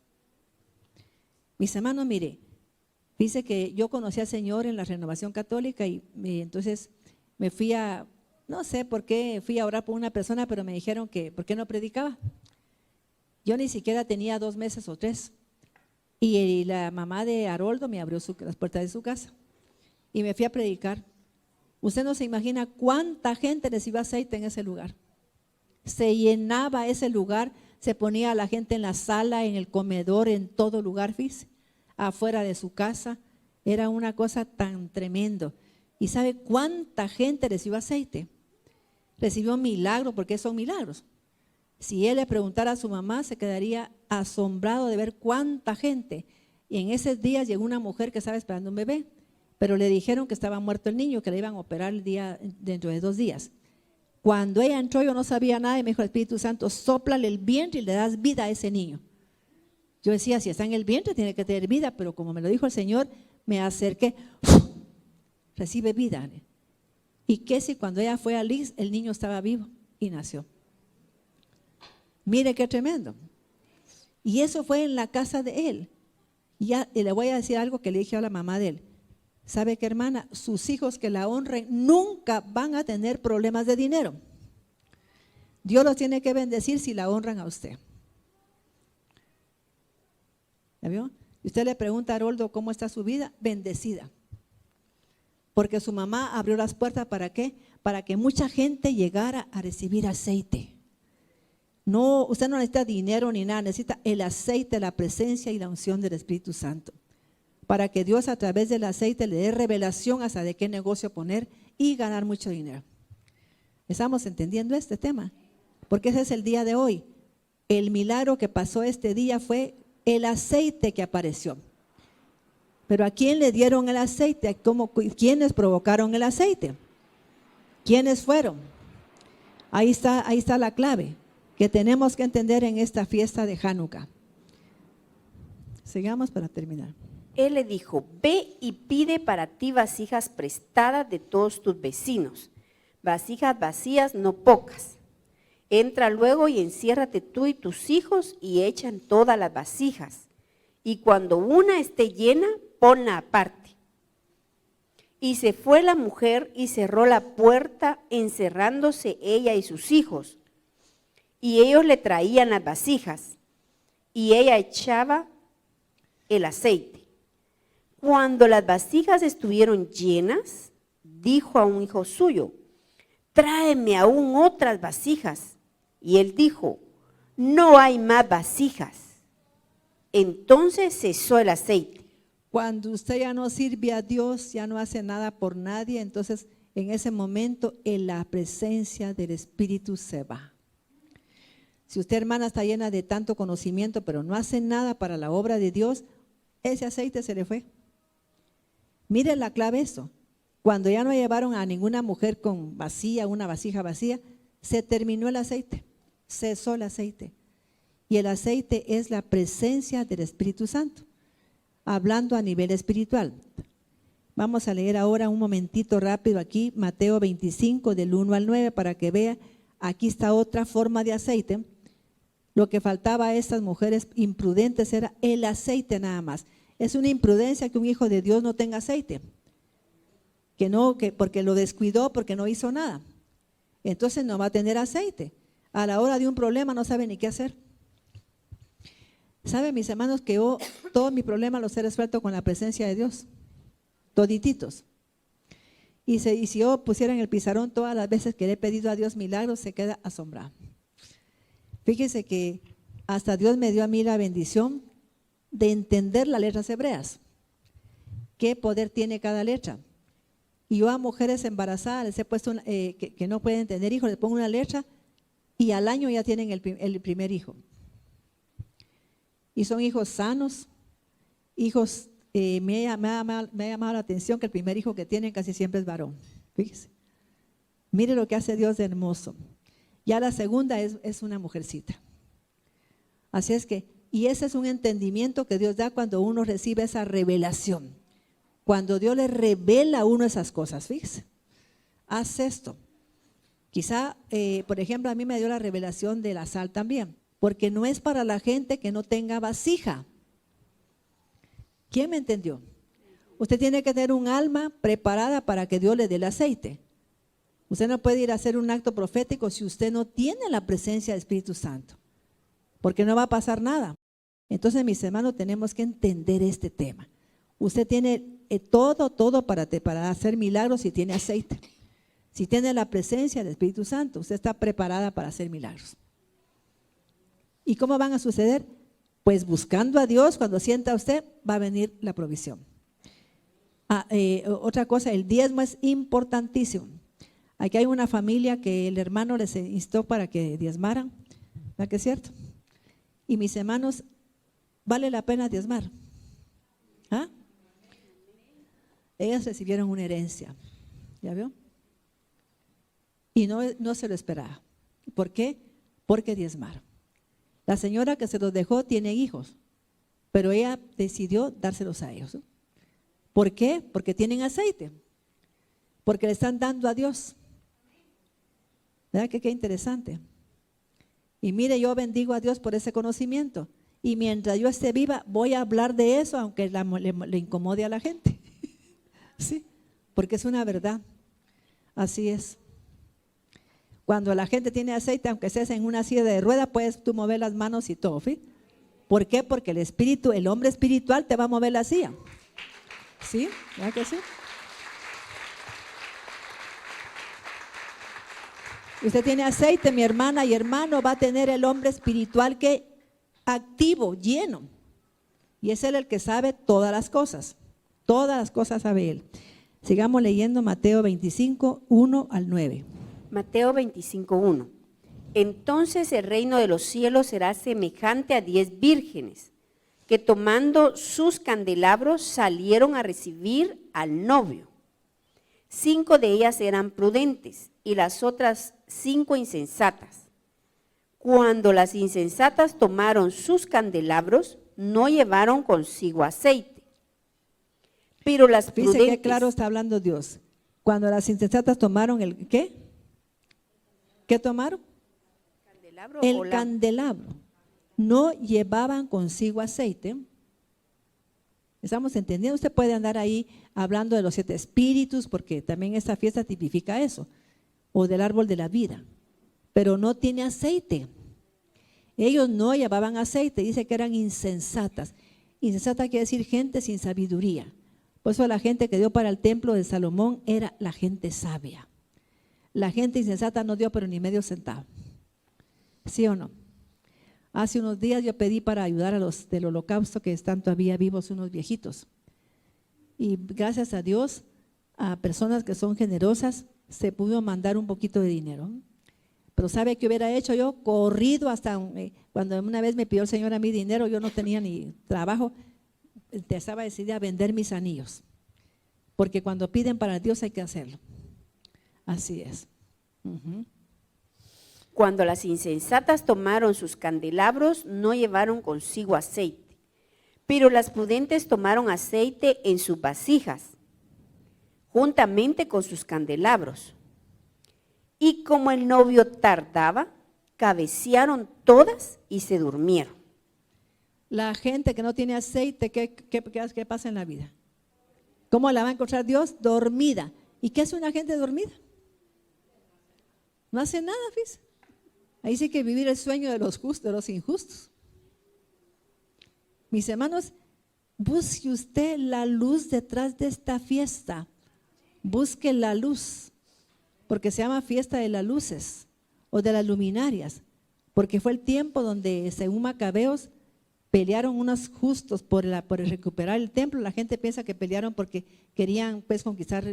Mis hermanos, mire, dice que yo conocí al Señor en la Renovación Católica y entonces me fui no sé por qué, fui a orar por una persona, pero me dijeron que, ¿por qué no predicaba? Yo ni siquiera tenía 2 meses o 3. Y la mamá de Haroldo me abrió las puertas de su casa y me fui a predicar. Usted no se imagina cuánta gente recibió aceite en ese lugar. Se llenaba ese lugar, se ponía a la gente en la sala, en el comedor, en todo lugar, fíjese, afuera de su casa. Era una cosa tan tremendo. ¿Y sabe cuánta gente recibió aceite? Recibió un milagro, porque son milagros. Si él le preguntara a su mamá, se quedaría asombrado de ver cuánta gente. Y en esos días llegó una mujer que estaba esperando un bebé, pero le dijeron que estaba muerto el niño, que le iban a operar dentro de 2 días. Cuando ella entró, yo no sabía nada y me dijo el Espíritu Santo, sóplale el vientre y le das vida a ese niño. Yo decía, si está en el vientre tiene que tener vida, pero como me lo dijo el Señor, me acerqué, recibe vida. ¿Y qué si cuando ella fue a Liz, el niño estaba vivo y nació? Mire qué tremendo. Y eso fue en la casa de él. Y le voy a decir algo que le dije a la mamá de él. ¿Sabe qué, hermana? Sus hijos que la honren nunca van a tener problemas de dinero. Dios los tiene que bendecir si la honran a usted. ¿Ya vio? Y usted le pregunta a Haroldo cómo está su vida, bendecida. Porque su mamá abrió las puertas, ¿para qué? Para que mucha gente llegara a recibir aceite. No, usted no necesita dinero ni nada, necesita el aceite, la presencia y la unción del Espíritu Santo. Para que Dios a través del aceite le dé revelación hasta de qué negocio poner y ganar mucho dinero. ¿Estamos entendiendo este tema? Porque ese es el día de hoy. El milagro que pasó este día fue el aceite que apareció. Pero ¿a quién le dieron el aceite? ¿Quiénes provocaron el aceite? ¿Quiénes fueron? Ahí está la clave que tenemos que entender en esta fiesta de Hanukkah. Sigamos para terminar. Él le dijo, ve y pide para ti vasijas prestadas de todos tus vecinos, vasijas vacías, no pocas. Entra luego y enciérrate tú y tus hijos y echan todas las vasijas. Y cuando una esté llena, ponla aparte. Y se fue la mujer y cerró la puerta, encerrándose ella y sus hijos. Y ellos le traían las vasijas, y ella echaba el aceite. Cuando las vasijas estuvieron llenas, dijo a un hijo suyo, tráeme aún otras vasijas. Y él dijo, no hay más vasijas. Entonces cesó el aceite. Cuando usted ya no sirve a Dios, ya no hace nada por nadie, entonces en ese momento en la presencia del Espíritu se va. Si usted, hermana, está llena de tanto conocimiento, pero no hace nada para la obra de Dios, ese aceite se le fue. Mire la clave eso. Cuando ya no llevaron a ninguna mujer con vacía, una vasija vacía, se terminó el aceite, cesó el aceite. y el aceite es la presencia del Espíritu Santo, hablando a nivel espiritual. Vamos a leer ahora un momentito rápido aquí, Mateo 25 del 1 al 9 para que vea, aquí está otra forma de aceite. Lo que faltaba a estas mujeres imprudentes era el aceite nada más. Es una imprudencia que un hijo de Dios no tenga aceite, porque lo descuidó, porque no hizo nada. Entonces no va a tener aceite. A la hora de un problema no sabe ni qué hacer. ¿Saben, mis hermanos, que yo todos mis problemas los he resuelto con la presencia de Dios? Todititos. Y si yo pusiera en el pizarrón todas las veces que le he pedido a Dios milagros, se queda asombrado. Fíjese que hasta Dios me dio a mí la bendición de entender las letras hebreas. ¿Qué poder tiene cada letra? Y yo a mujeres embarazadas les he puesto, que no pueden tener hijos, les pongo una letra y al año ya tienen el primer hijo. Y son hijos sanos, hijos, me ha llamado la atención que el primer hijo que tienen casi siempre es varón. Fíjese. Mire lo que hace Dios de hermoso. Ya la segunda es una mujercita. Así es que, y ese es un entendimiento que Dios da cuando uno recibe esa revelación. Cuando Dios le revela a uno esas cosas, fíjese, haz esto. Quizá, por ejemplo, a mí me dio la revelación de la sal también, porque no es para la gente que no tenga vasija. ¿Quién me entendió? Usted tiene que tener un alma preparada para que Dios le dé el aceite. Usted no puede ir a hacer un acto profético si usted no tiene la presencia del Espíritu Santo, porque no va a pasar nada. Entonces, mis hermanos, tenemos que entender este tema. Usted tiene todo para hacer milagros si tiene aceite. Si tiene la presencia del Espíritu Santo, usted está preparada para hacer milagros. ¿Y cómo van a suceder? Pues buscando a Dios, cuando sienta usted, va a venir la provisión. Otra cosa, el diezmo es importantísimo. Aquí hay una familia que el hermano les instó para que diezmaran, ¿verdad que es cierto? Y mis hermanos, ¿vale la pena diezmar? ¿Ah? Ellas recibieron una herencia, ¿ya vio? Y no se lo esperaba. ¿Por qué? Porque diezmaron. La señora que se los dejó tiene hijos, pero ella decidió dárselos a ellos. ¿Por qué? Porque tienen aceite, porque le están dando a Dios. ¿Verdad que qué interesante? Y mire, yo bendigo a Dios por ese conocimiento. Y mientras yo esté viva, voy a hablar de eso, aunque le incomode a la gente. Sí, porque es una verdad. Así es. Cuando la gente tiene aceite, aunque estés en una silla de ruedas, puedes tú mover las manos y todo. ¿Sí? ¿Por qué? Porque el hombre espiritual te va a mover la silla. ¿Sí? ¿Verdad que sí? Usted tiene aceite, mi hermana y hermano, va a tener el hombre espiritual que activo, lleno. Y es él el que sabe todas las cosas. Todas las cosas sabe él. Sigamos leyendo Mateo 25, 1 al 9. Mateo 25, 1. Entonces el reino de los cielos será semejante a 10 vírgenes, que tomando sus candelabros salieron a recibir al novio. 5 de ellas eran prudentes y las otras 5 insensatas. Cuando las insensatas tomaron sus candelabros, no llevaron consigo aceite. Pero las prudentes… Dice que claro está hablando Dios. Cuando las insensatas tomaron el ¿qué? ¿Qué tomaron? El candelabro. No llevaban consigo aceite. ¿Estamos entendiendo? Usted puede andar ahí hablando de los 7 espíritus, porque también esta fiesta tipifica eso, o del árbol de la vida, pero no tiene aceite. Ellos no llevaban aceite, dice que eran insensatas. Insensata quiere decir gente sin sabiduría. Por eso la gente que dio para el templo de Salomón era la gente sabia. La gente insensata no dio pero ni medio centavo. ¿Sí o no? Hace unos días yo pedí para ayudar a los del holocausto que están todavía vivos, unos viejitos. Y gracias a Dios, a personas que son generosas, se pudo mandar un poquito de dinero. Pero ¿sabe qué hubiera hecho yo? Corrido hasta, cuando una vez me pidió el Señor a mí dinero, yo no tenía ni trabajo, empezaba a decidir a vender mis anillos. Porque cuando piden para Dios hay que hacerlo. Así es. Cuando las insensatas tomaron sus candelabros, no llevaron consigo aceite, pero las prudentes tomaron aceite en sus vasijas, juntamente con sus candelabros. Y como el novio tardaba, cabecearon todas y se durmieron. La gente que no tiene aceite, ¿qué pasa en la vida? ¿Cómo la va a encontrar Dios? Dormida. ¿Y qué hace una gente dormida? No hace nada, fíjese. Ahí sí que vivir el sueño de los justos, de los injustos. Mis hermanos, busque usted la luz detrás de esta fiesta. Busque la luz, porque se llama fiesta de las luces o de las luminarias, porque fue el tiempo donde, según Macabeos, pelearon unos justos por recuperar el templo. La gente piensa que pelearon porque querían pues conquistar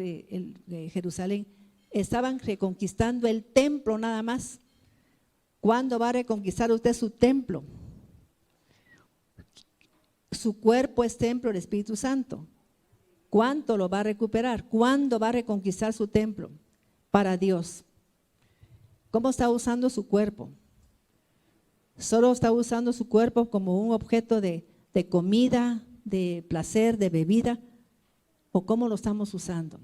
Jerusalén. Estaban reconquistando el templo nada más. ¿Cuándo va a reconquistar usted su templo? Su cuerpo es templo del Espíritu Santo. ¿Cuánto lo va a recuperar? ¿Cuándo va a reconquistar su templo para Dios? ¿Cómo está usando su cuerpo? ¿Solo está usando su cuerpo como un objeto de comida, de placer, de bebida? ¿O cómo lo estamos usando?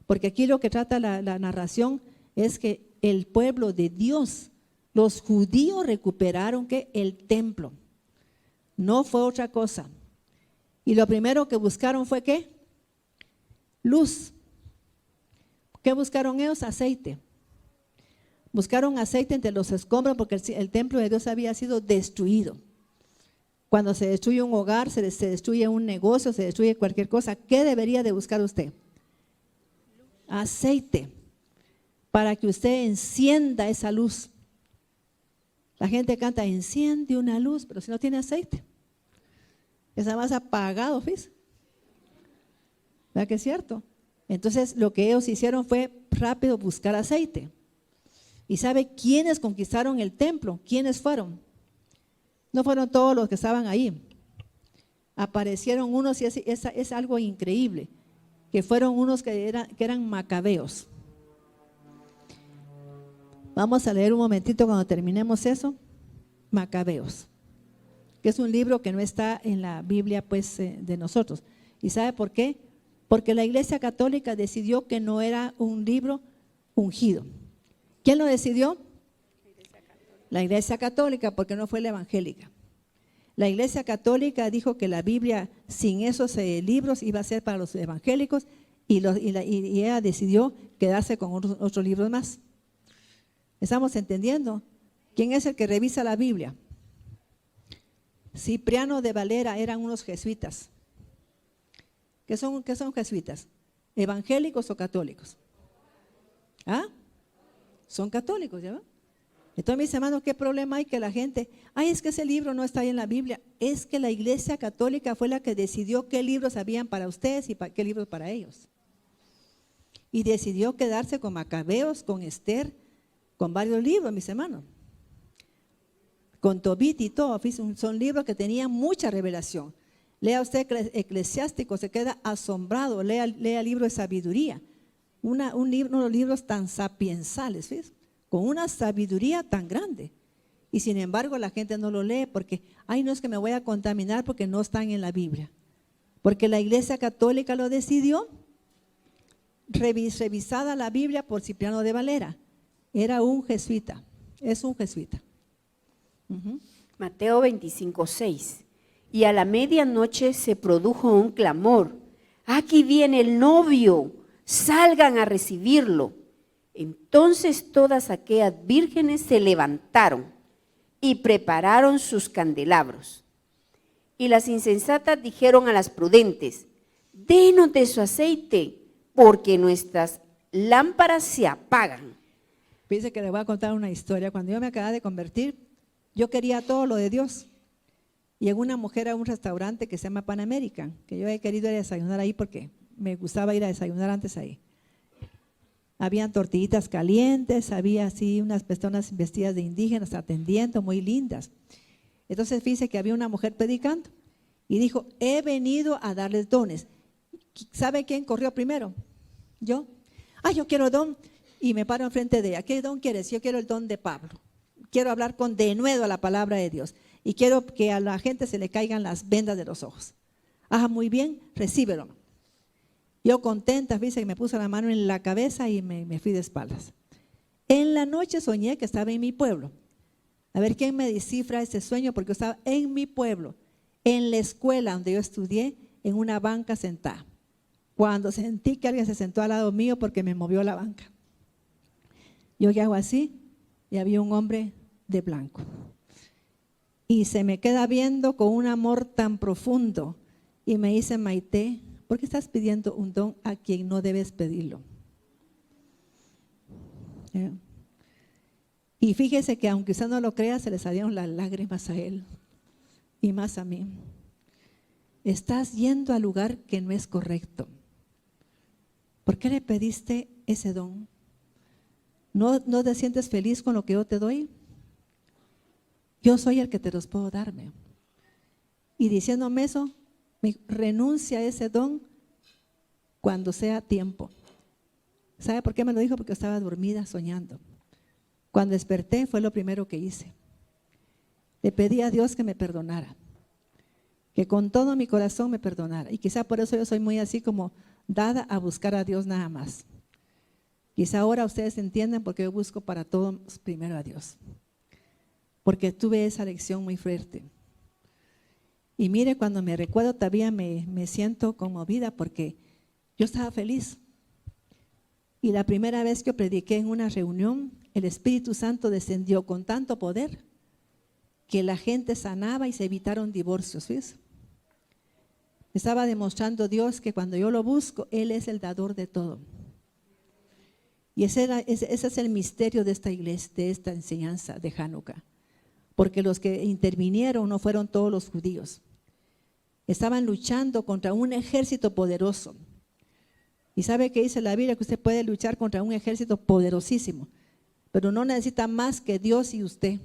Porque aquí lo que trata la narración es que el pueblo de Dios, los judíos recuperaron ¿qué? El templo. No fue otra cosa. Y lo primero que buscaron fue ¿qué? Luz. ¿Qué buscaron ellos? Aceite. Buscaron aceite entre los escombros porque el templo de Dios había sido destruido. Cuando se destruye un hogar, se destruye un negocio, se destruye cualquier cosa, ¿qué debería de buscar usted? Aceite, para que usted encienda esa luz. La gente canta, enciende una luz, pero si no tiene aceite, está más apagado, ¿ves? ¿Verdad que es cierto? Entonces lo que ellos hicieron fue rápido buscar aceite. ¿Y sabe quiénes conquistaron el templo? ¿Quiénes fueron? No fueron todos los que estaban ahí. Aparecieron unos, y es algo increíble, que fueron unos que eran macabeos. Vamos a leer un momentito cuando terminemos eso. Macabeos, que es un libro que no está en la Biblia pues de nosotros. ¿Y sabe por qué? Porque la Iglesia Católica decidió que no era un libro ungido. ¿Quién lo decidió? La Iglesia Católica, porque no fue la evangélica. La Iglesia Católica dijo que la Biblia sin esos libros iba a ser para los evangélicos y ella decidió quedarse con otros libros más. ¿Estamos entendiendo? ¿Quién es el que revisa la Biblia? Cipriano de Valera eran unos jesuitas. ¿Qué son jesuitas? ¿Evangélicos o católicos? ¿Ah? Son católicos, ¿ya? Entonces, mis hermanos, ¿qué problema hay que la gente, es que ese libro no está ahí en la Biblia? Es que la Iglesia Católica fue la que decidió qué libros habían para ustedes y qué libros para ellos. Y decidió quedarse con Macabeos, con Esther, con varios libros, mis hermanos. Con Tobit y todo, son libros que tenían mucha revelación. Lea usted Eclesiástico, se queda asombrado, lea el libro de sabiduría. Uno de los libros tan sapiensales, ¿ves? Con una sabiduría tan grande. Y sin embargo la gente no lo lee porque, no es que me voy a contaminar porque no están en la Biblia. Porque la Iglesia Católica lo decidió, revisada la Biblia por Cipriano de Valera. Era un jesuita, es un jesuita. Mateo 25:6. Y a la medianoche se produjo un clamor. Aquí viene el novio, salgan a recibirlo. Entonces todas aquellas vírgenes se levantaron y prepararon sus candelabros. Y las insensatas dijeron a las prudentes, denos de su aceite, porque nuestras lámparas se apagan. Fíjense que les voy a contar una historia. Cuando yo me acababa de convertir, yo quería todo lo de Dios. Llegó una mujer a un restaurante que se llama Pan American, que yo he querido ir a desayunar ahí porque me gustaba ir a desayunar antes ahí. Habían tortillitas calientes, había así unas personas vestidas de indígenas atendiendo, muy lindas. Entonces fíjese que había una mujer predicando y dijo, he venido a darles dones. ¿Sabe quién corrió primero? Yo. Yo quiero don. y me paro enfrente de ella. ¿Qué don quieres? Yo quiero el don de Pablo. Quiero hablar con denuedo a la palabra de Dios y quiero que a la gente se le caigan las vendas de los ojos. Muy bien, recíbelo. Yo contenta, fíjese que me puso la mano en la cabeza y me fui de espaldas. En la noche soñé que estaba en mi pueblo. A ver quién me descifra ese sueño, porque yo estaba en mi pueblo, en la escuela donde yo estudié, en una banca sentada. Cuando sentí que alguien se sentó al lado mío porque me movió la banca. Yo que hago así y había un hombre de blanco. Y se me queda viendo con un amor tan profundo y me dice: Maite, ¿por qué estás pidiendo un don a quien no debes pedirlo? Y fíjese que aunque usted no lo crea, se le salieron las lágrimas a él y más a mí. Estás yendo al lugar que no es correcto. ¿Por qué le pediste ese don? ¿No te sientes feliz con lo que yo te doy? Yo soy el que te los puedo darme. Y diciéndome eso, renuncia a ese don cuando sea tiempo. ¿Sabe por qué me lo dijo? Porque estaba dormida soñando. Cuando desperté fue lo primero que hice. Le pedí a Dios que me perdonara, que con todo mi corazón me perdonara. Y quizá por eso yo soy muy así como dada a buscar a Dios nada más. Quizá ahora ustedes entiendan por qué yo busco para todos primero a Dios. Porque tuve esa lección muy fuerte. Y mire, cuando me recuerdo todavía me siento conmovida porque yo estaba feliz. Y la primera vez que prediqué en una reunión, el Espíritu Santo descendió con tanto poder que la gente sanaba y se evitaron divorcios. ¿Ves? Estaba demostrando Dios que cuando yo lo busco, Él es el dador de todo. Y ese es el misterio de esta iglesia, de esta enseñanza de Hanukkah. Porque los que intervinieron no fueron todos los judíos. Estaban luchando contra un ejército poderoso. Y sabe que dice la Biblia que usted puede luchar contra un ejército poderosísimo, pero no necesita más que Dios y usted.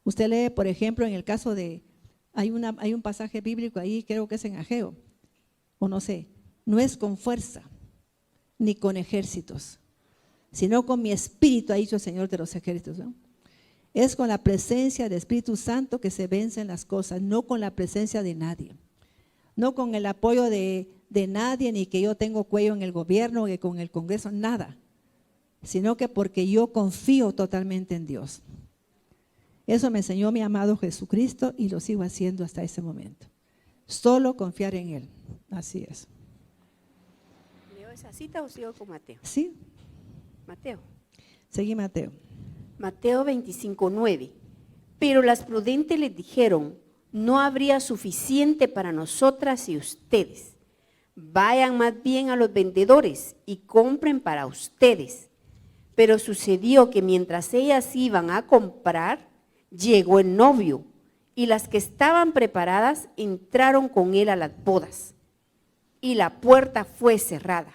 Usted lee, por ejemplo, en el caso de, hay un pasaje bíblico ahí, creo que es en Ageo, o no sé, no es con fuerza, ni con ejércitos, sino con mi espíritu, ha dicho el Señor de los ejércitos, ¿no? Es con la presencia del Espíritu Santo que se vencen las cosas, no con la presencia de nadie, no con el apoyo de nadie, ni que yo tengo cuello en el gobierno, que con el Congreso, nada, sino que porque yo confío totalmente en Dios. Eso me enseñó mi amado Jesucristo y lo sigo haciendo hasta ese momento. Solo confiar en Él, así es. ¿Leo esa cita o sigo con Mateo? Sí. Mateo. Seguí Mateo. Mateo 25:9. Pero las prudentes les dijeron: no habría suficiente para nosotras y ustedes. Vayan más bien a los vendedores y compren para ustedes. Pero sucedió que mientras ellas iban a comprar, llegó el novio, y las que estaban preparadas entraron con él a las bodas, y la puerta fue cerrada.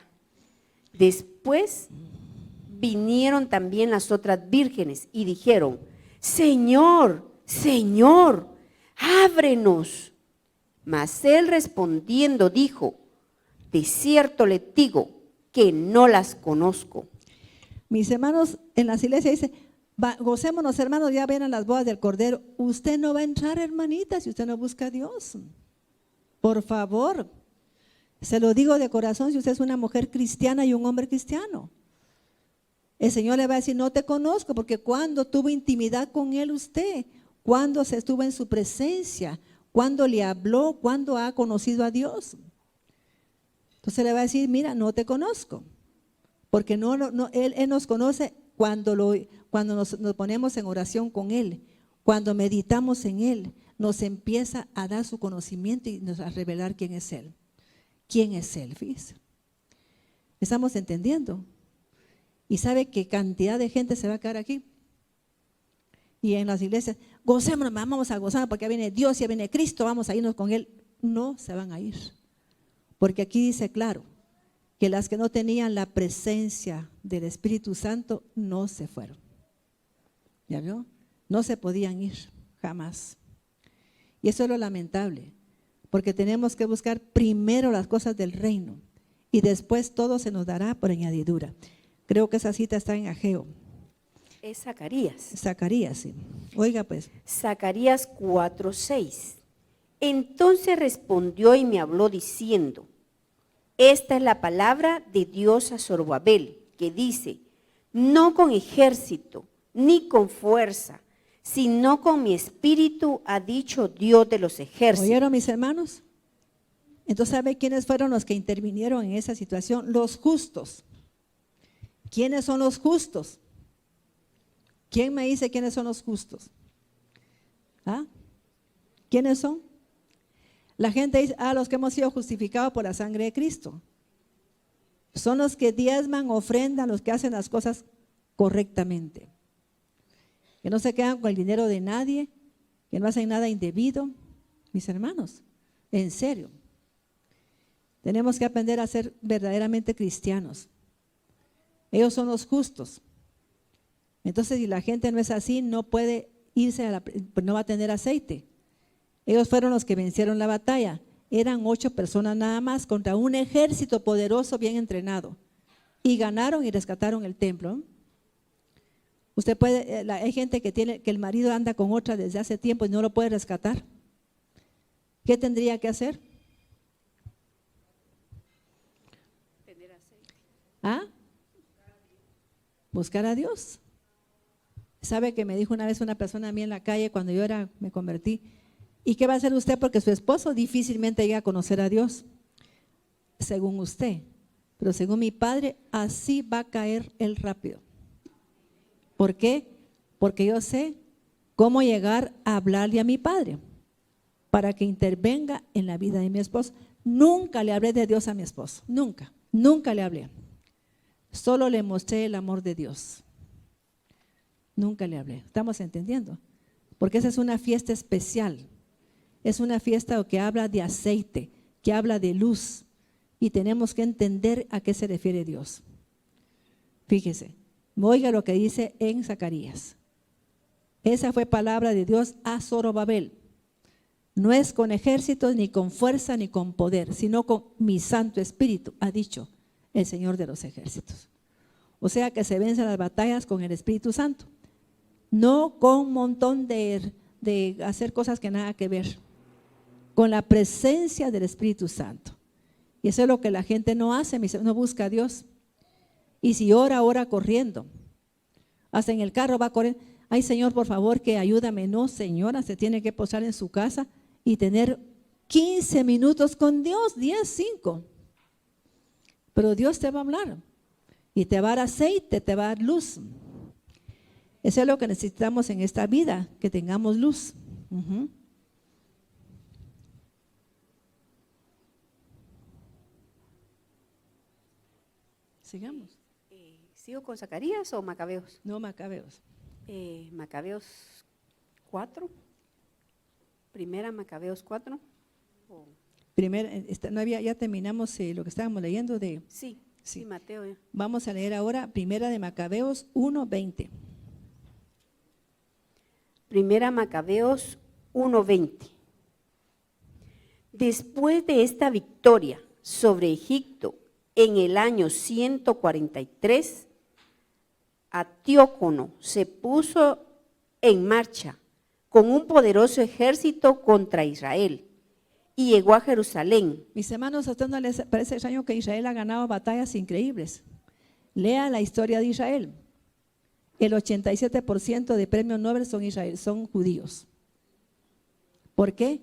Después vinieron también las otras vírgenes y dijeron: Señor, Señor, ábrenos. Mas él respondiendo dijo: de cierto les digo que no las conozco. Mis hermanos, en las iglesias dice: gocémonos, hermanos, ya ven a las bodas del Cordero. Usted no va a entrar, hermanita, si usted no busca a Dios. Por favor, se lo digo de corazón, si usted es una mujer cristiana y un hombre cristiano. El Señor le va a decir: no te conozco, porque cuando tuvo intimidad con Él usted, cuando se estuvo en su presencia, cuando le habló, cuando ha conocido a Dios. Entonces le va a decir: mira, no te conozco, porque Él nos conoce cuando nos ponemos en oración con Él, cuando meditamos en Él, nos empieza a dar su conocimiento y nos a revelar quién es Él. ¿Quién es Él? Fíjese. ¿Estamos entendiendo? Y sabe qué cantidad de gente se va a quedar aquí. Y en las iglesias: gocémonos, vamos a gozar porque ya viene Dios, ya viene Cristo, vamos a irnos con Él. No se van a ir. Porque aquí dice claro que las que no tenían la presencia del Espíritu Santo no se fueron. ¿Ya vio? No se podían ir jamás. Y eso es lo lamentable, porque tenemos que buscar primero las cosas del reino y después todo se nos dará por añadidura. Creo que esa cita está en Ageo. Es Zacarías. Zacarías, sí. Oiga pues. Zacarías 4:6. Entonces respondió y me habló diciendo, esta es la palabra de Dios a Zorobabel, que dice, no con ejército ni con fuerza, sino con mi espíritu, ha dicho Dios de los ejércitos. ¿Oyeron, mis hermanos? Entonces, ¿sabe quiénes fueron los que intervinieron en esa situación? Los justos. ¿Quiénes son los justos? ¿Quién me dice quiénes son los justos? ¿Ah? ¿Quiénes son? La gente dice, los que hemos sido justificados por la sangre de Cristo. Son los que diezman, ofrendan, los que hacen las cosas correctamente. Que no se quedan con el dinero de nadie, que no hacen nada indebido. Mis hermanos, en serio. Tenemos que aprender a ser verdaderamente cristianos. Ellos son los justos. Entonces, si la gente no es así, no puede irse no va a tener aceite. Ellos fueron los que vencieron la batalla. Eran 8 personas nada más contra un ejército poderoso, bien entrenado. Y ganaron y rescataron el templo. Usted puede, hay gente que el marido anda con otra desde hace tiempo y no lo puede rescatar. ¿Qué tendría que hacer? Tener aceite. ¿Ah? Buscar a Dios. ¿Sabe que me dijo una vez una persona a mí en la calle cuando yo me convertí? ¿Y qué va a hacer usted? Porque su esposo difícilmente llega a conocer a Dios, según usted. Pero según mi padre, así va a caer él rápido. ¿Por qué? Porque yo sé cómo llegar a hablarle a mi padre para que intervenga en la vida de mi esposo. Nunca le hablé de Dios a mi esposo, nunca, nunca le hablé. Solo le mostré el amor de Dios. Nunca le hablé. ¿Estamos entendiendo? Porque esa es una fiesta especial. Es una fiesta que habla de aceite, que habla de luz. Y tenemos que entender a qué se refiere Dios. Fíjese, oiga lo que dice en Zacarías. Esa fue palabra de Dios a Zorobabel. No es con ejércitos, ni con fuerza, ni con poder, sino con mi Santo Espíritu, ha dicho el Señor de los ejércitos. O sea que se vencen las batallas con el Espíritu Santo. No con un montón de hacer cosas que nada que ver. Con la presencia del Espíritu Santo. Y eso es lo que la gente no hace, no busca a Dios. Y si ora corriendo. Hasta en el carro va corriendo. Ay, Señor, por favor, que ayúdame. No, señora, se tiene que posar en su casa y tener 15 minutos con Dios, 10, 5. Pero Dios te va a hablar. Y te va a dar aceite, te va a dar luz. Eso es lo que necesitamos en esta vida, que tengamos luz. Sigamos. ¿Sigo con Zacarías o Macabeos? No, Macabeos. Macabeos 4. Primera Macabeos 4. Ya terminamos lo que estábamos leyendo de… Sí, Mateo. Ya. Vamos a leer ahora Primera de Macabeos 1:20. Primera Macabeos 1:20. Después de esta victoria sobre Egipto en el año 143, Antíoco se puso en marcha con un poderoso ejército contra Israel y llegó a Jerusalén. Mis hermanos, ¿a usted no les parece extraño que Israel ha ganado batallas increíbles? Lea la historia de Israel. El 87% de premios Nobel son judíos. ¿Por qué?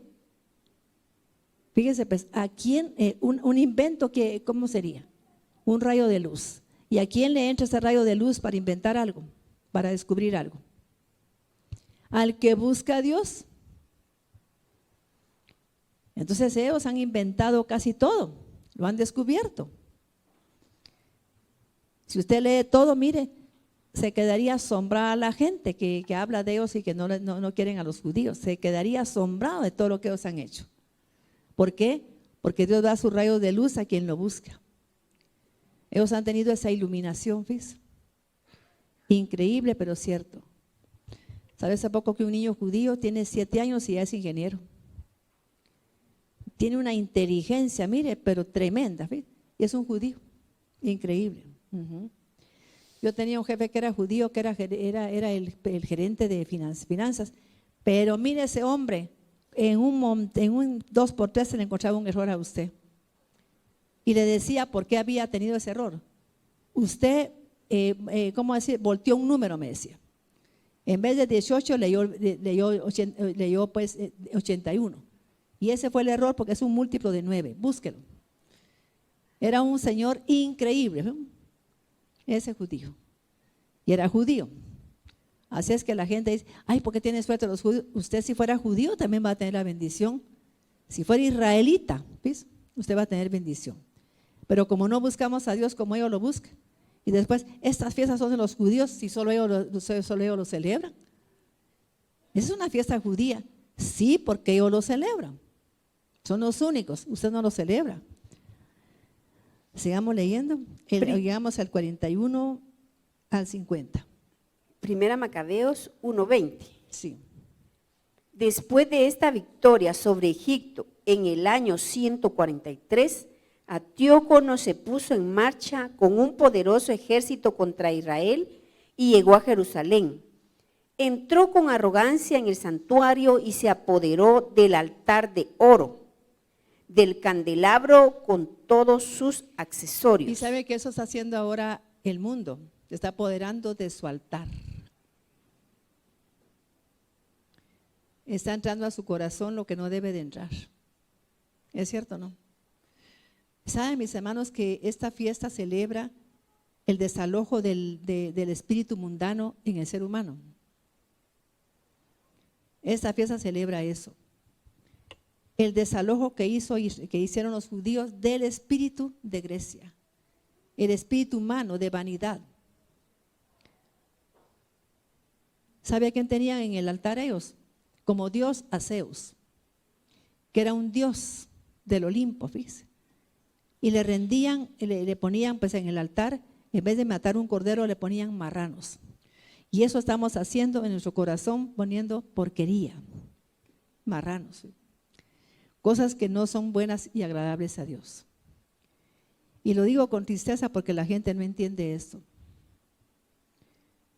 Fíjese, pues, ¿a quién? Un invento, ¿cómo sería? Un rayo de luz. ¿Y a quién le entra ese rayo de luz para inventar algo? Para descubrir algo. Al que busca a Dios. Entonces ellos han inventado casi todo, lo han descubierto. Si usted lee todo, mire, se quedaría asombrada la gente que habla de ellos y que no quieren a los judíos. Se quedaría asombrado de todo lo que ellos han hecho. ¿Por qué? Porque Dios da su rayo de luz a quien lo busca. Ellos han tenido esa iluminación, ¿ves? Increíble, pero cierto. ¿Sabes hace poco que un niño judío tiene 7 años y ya es ingeniero? Tiene una inteligencia, mire, pero tremenda, ¿ves? Y es un judío. Increíble. Yo tenía un jefe que era judío, que era el gerente de finanzas, pero mire ese hombre, en un 2x3 se le encontraba un error a usted. Y le decía por qué había tenido ese error. Usted, ¿cómo decir? Volteó un número, me decía. En vez de 18 leyó pues 81. Y ese fue el error porque es un múltiplo de 9. Búsquelo. Era un señor increíble, ¿no? Ese judío. Y era judío. Así es que la gente dice, ay, ¿por qué tiene suerte los judíos? Usted si fuera judío también va a tener la bendición. Si fuera israelita, ¿ves? Usted va a tener bendición. Pero como no buscamos a Dios como ellos lo buscan. Y después, estas fiestas son de los judíos, si solo ellos lo celebran. Esa es una fiesta judía. Sí, porque ellos lo celebran. Son los únicos, usted no lo celebra. Sigamos leyendo. Llegamos al 41 al 50. Primera Macabeos 1:20. Sí. Después de esta victoria sobre Egipto en el año 143, Antíoco se puso en marcha con un poderoso ejército contra Israel y llegó a Jerusalén. Entró con arrogancia en el santuario y se apoderó del altar de oro, del candelabro con todos sus accesorios. Y sabe que eso está haciendo ahora el mundo, se está apoderando de su altar. Está entrando a su corazón lo que no debe de entrar. ¿Es cierto o no? Saben, mis hermanos, que esta fiesta celebra el desalojo del espíritu mundano en el ser humano. Esta fiesta celebra eso. El desalojo que hicieron los judíos del espíritu de Grecia, el espíritu humano de vanidad. ¿Sabe a quién tenían en el altar ellos? Como dios a Zeus, que era un dios del Olimpo, fíjese. Y le rendían, le ponían pues en el altar, en vez de matar un cordero, le ponían marranos. Y eso estamos haciendo en nuestro corazón, poniendo porquería, marranos. Cosas que no son buenas y agradables a Dios. Y lo digo con tristeza porque la gente no entiende esto.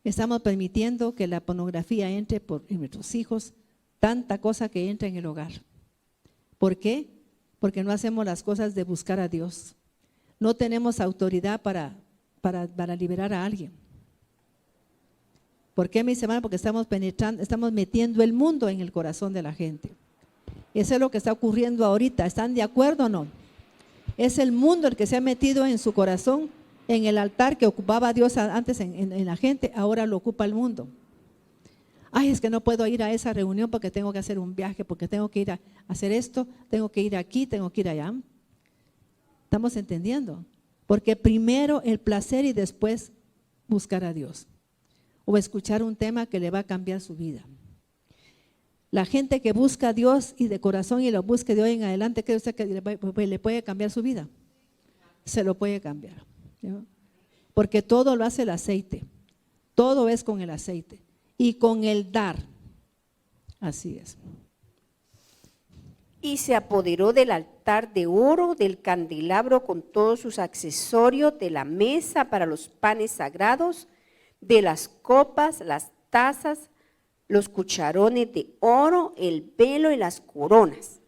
Estamos permitiendo que la pornografía entre en nuestros hijos, tanta cosa que entra en el hogar. ¿Por qué? Porque no hacemos las cosas de buscar a Dios. No tenemos autoridad para liberar a alguien. ¿Por qué, mis hermanos? Porque estamos metiendo el mundo en el corazón de la gente. Eso es lo que está ocurriendo ahorita. ¿Están de acuerdo o no? Es el mundo el que se ha metido en su corazón, en el altar que ocupaba Dios antes en la gente, ahora lo ocupa el mundo. Ay, es que no puedo ir a esa reunión porque tengo que hacer un viaje, porque tengo que ir a hacer esto, tengo que ir aquí, tengo que ir allá. ¿Estamos entendiendo? Porque primero el placer y después buscar a Dios. O escuchar un tema que le va a cambiar su vida. La gente que busca a Dios y de corazón y lo busque de hoy en adelante, ¿cree usted que le puede cambiar su vida? Se lo puede cambiar. ¿No? Porque todo lo hace el aceite. Todo es con el aceite. Y con el dar. Así es. Y se apoderó del altar de oro, del candelabro con todos sus accesorios, de la mesa para los panes sagrados, de las copas, las tazas, los cucharones de oro, el velo y las coronas.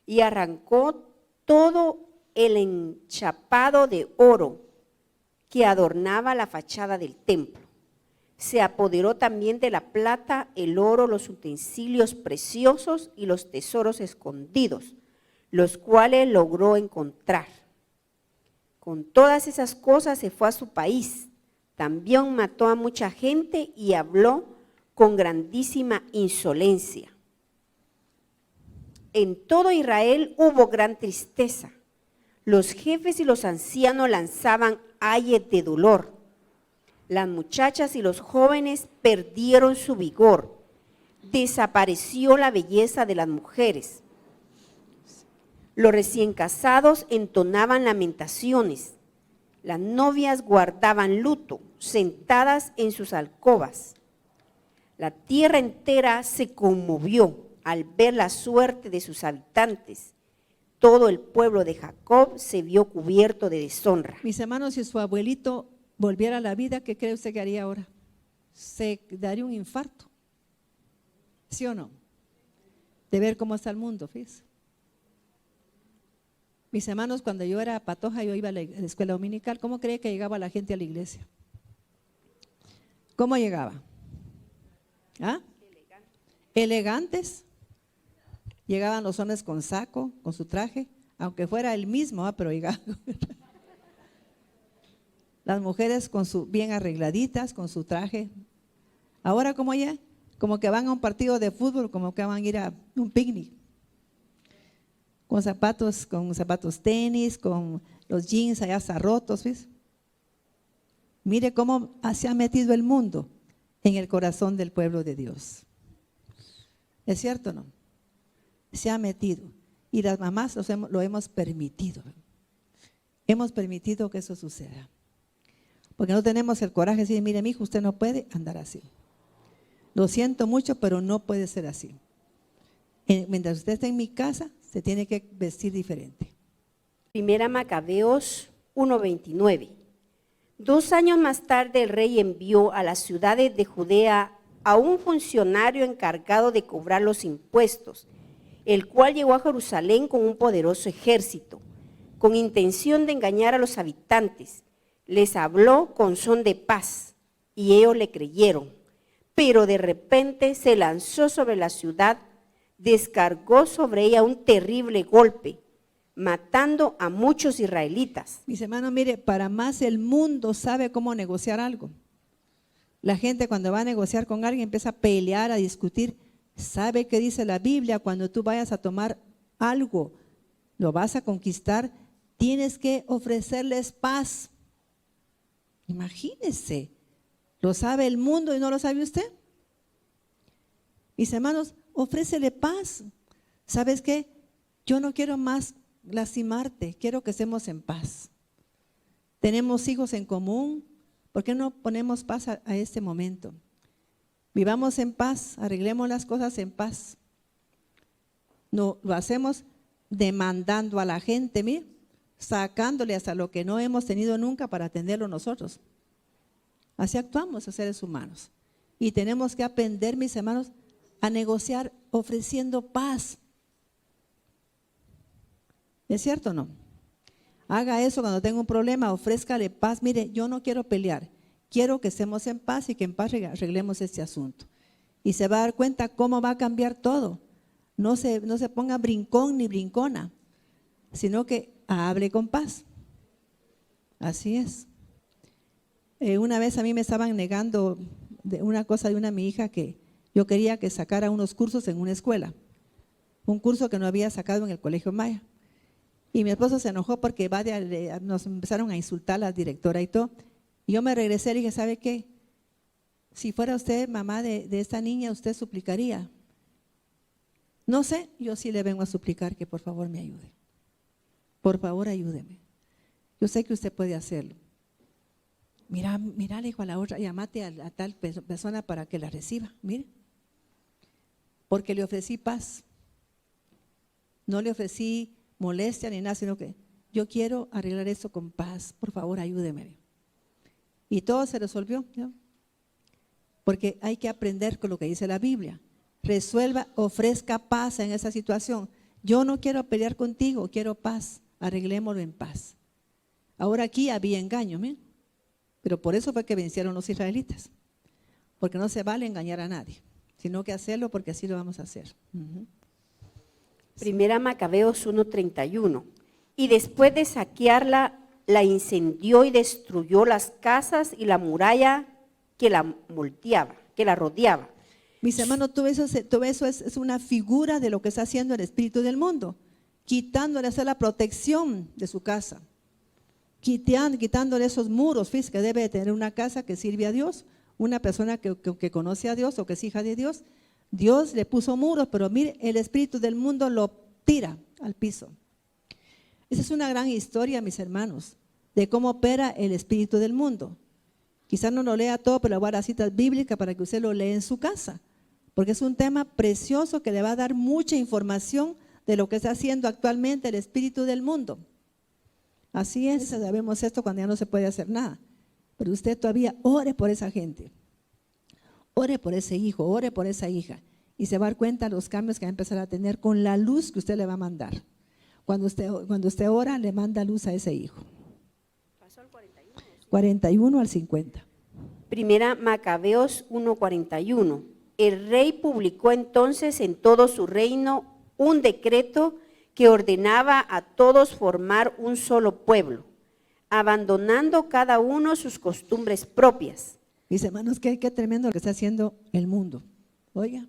Y arrancó todo el enchapado de oro que adornaba la fachada del templo. Se apoderó también de la plata, el oro, los utensilios preciosos y los tesoros escondidos, los cuales logró encontrar. Con todas esas cosas se fue a su país. También mató a mucha gente y habló con grandísima insolencia. En todo Israel hubo gran tristeza. Los jefes y los ancianos lanzaban ayes de dolor. Las muchachas y los jóvenes perdieron su vigor. Desapareció la belleza de las mujeres. Los recién casados entonaban lamentaciones. Las novias guardaban luto, sentadas en sus alcobas. La tierra entera se conmovió al ver la suerte de sus habitantes. Todo el pueblo de Jacob se vio cubierto de deshonra. Mis hermanos, si su abuelito volviera a la vida, ¿qué cree usted que haría ahora? Se daría un infarto. ¿Sí o no? De ver cómo está el mundo, fíjese. Mis hermanos, cuando yo era patoja, yo iba a la escuela dominical. ¿Cómo cree que llegaba la gente a la iglesia? ¿Cómo llegaba? ¿Ah? Elegantes. Llegaban los hombres con saco, con su traje, aunque fuera el mismo, pero llegaban. Las mujeres con su bien arregladitas, con su traje. Ahora, ¿cómo ya? Como que van a un partido de fútbol, como que van a ir a un picnic. Con zapatos tenis, con los jeans allá hasta rotos, ¿ves? Mire cómo se ha metido el mundo en el corazón del pueblo de Dios. ¿Es cierto o no? Se ha metido. Y las mamás lo hemos permitido. Hemos permitido que eso suceda. Porque no tenemos el coraje de decir, mire, mi hijo, usted no puede andar así. Lo siento mucho, pero no puede ser así. Mientras usted está en mi casa, se tiene que vestir diferente. Primera Macabeos 1:29. 2 años más tarde el rey envió a las ciudades de Judea a un funcionario encargado de cobrar los impuestos, el cual llegó a Jerusalén con un poderoso ejército, con intención de engañar a los habitantes. Les habló con son de paz y ellos le creyeron, pero de repente se lanzó sobre la ciudad, descargó sobre ella un terrible golpe, matando a muchos israelitas. Mis hermanos, mire, para más el mundo sabe cómo negociar algo. La gente cuando va a negociar con alguien empieza a pelear, a discutir. ¿Sabe qué dice la Biblia? Cuando tú vayas a tomar algo, lo vas a conquistar, tienes que ofrecerles paz. Imagínese, ¿lo sabe el mundo y no lo sabe usted? Mis hermanos, ofrécele paz. ¿Sabes qué? Yo no quiero más lastimarte, quiero que estemos en paz. Tenemos hijos en común, ¿por qué no ponemos paz a este momento? Vivamos en paz, arreglemos las cosas en paz. No lo hacemos demandando a la gente, mire, sacándole hasta lo que no hemos tenido nunca para atenderlo nosotros. Así actuamos los seres humanos. Y tenemos que aprender, mis hermanos, a negociar ofreciendo paz. ¿Es cierto o no? Haga eso cuando tenga un problema, ofrézcale paz. Mire, yo no quiero pelear, quiero que estemos en paz y que en paz arreglemos este asunto. Y se va a dar cuenta cómo va a cambiar todo. No se ponga brincón ni brincona, sino que hable con paz. Así es. Una vez a mí me estaban negando una cosa de mi hija, que yo quería que sacara unos cursos en una escuela. Un curso que no había sacado en el Colegio Maya. Y mi esposo se enojó porque nos empezaron a insultar la directora y todo. Y yo me regresé y le dije, ¿sabe qué? Si fuera usted mamá de esta niña, usted suplicaría. No sé, yo sí le vengo a suplicar que por favor me ayude. Por favor, ayúdeme. Yo sé que usted puede hacerlo. Mira, le dijo a la otra, llámate a tal persona para que la reciba. Mire, porque le ofrecí paz. No le ofrecí molestia ni nada, sino que yo quiero arreglar esto con paz. Por favor, ayúdeme. Y todo se resolvió, ¿no? Porque hay que aprender con lo que dice la Biblia. Resuelva, ofrezca paz en esa situación. Yo no quiero pelear contigo, quiero paz. Arreglémoslo en paz. Ahora aquí había engaño, ¿eh? Pero por eso fue que vencieron los israelitas. Porque no se vale engañar a nadie, sino que hacerlo porque así lo vamos a hacer. Primera Macabeos 1:31. Y después de saquearla, la incendió y destruyó las casas y la muralla que la moldeaba, que la rodeaba. Mis hermanos, todo eso es una figura de lo que está haciendo el espíritu del mundo, quitándole a la protección de su casa, quitándole esos muros. Fíjese que debe de tener una casa que sirve a Dios, una persona que conoce a Dios o que es hija de Dios. Dios le puso muros, pero mire, el espíritu del mundo lo tira al piso. Esa es una gran historia, mis hermanos, de cómo opera el espíritu del mundo. Quizás no lo lea todo, pero le voy a dar citas bíblicas para que usted lo lea en su casa, porque es un tema precioso que le va a dar mucha información de lo que está haciendo actualmente el espíritu del mundo. Así es, sabemos esto cuando ya no se puede hacer nada. Pero usted todavía ore por esa gente. Ore por ese hijo, ore por esa hija. Y se va a dar cuenta de los cambios que va a empezar a tener con la luz que usted le va a mandar. Cuando usted ora, le manda luz a ese hijo. Pasó al 41. 41 al 50. Primera Macabeos 1:41. El rey publicó entonces en todo su reino un decreto que ordenaba a todos formar un solo pueblo, abandonando cada uno sus costumbres propias. Mis hermanos, qué tremendo lo que está haciendo el mundo. Oiga,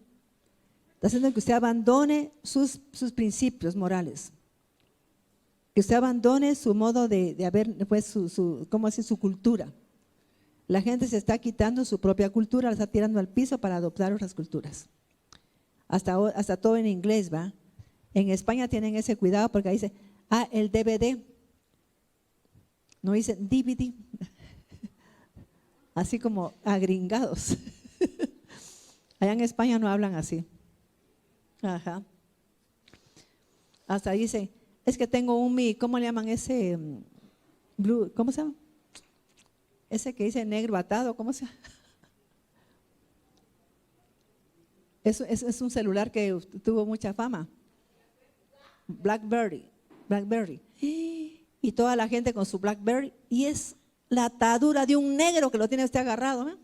está haciendo que usted abandone sus principios morales. Que usted abandone su modo de haber, pues, ¿cómo decir? Su cultura. La gente se está quitando su propia cultura, la está tirando al piso para adoptar otras culturas. Hasta todo en inglés, ¿va? En España tienen ese cuidado porque ahí dice, el DVD. No dicen DVD. Así como agringados. Allá en España no hablan así. Ajá. Hasta dice, es que tengo ¿cómo le llaman ese? Blue, ¿cómo se llama? Ese que dice negro atado, ¿cómo se llama? Es un celular que tuvo mucha fama. BlackBerry. Y toda la gente con su BlackBerry. Y es la atadura de un negro que lo tiene usted agarrado. ¿Eh?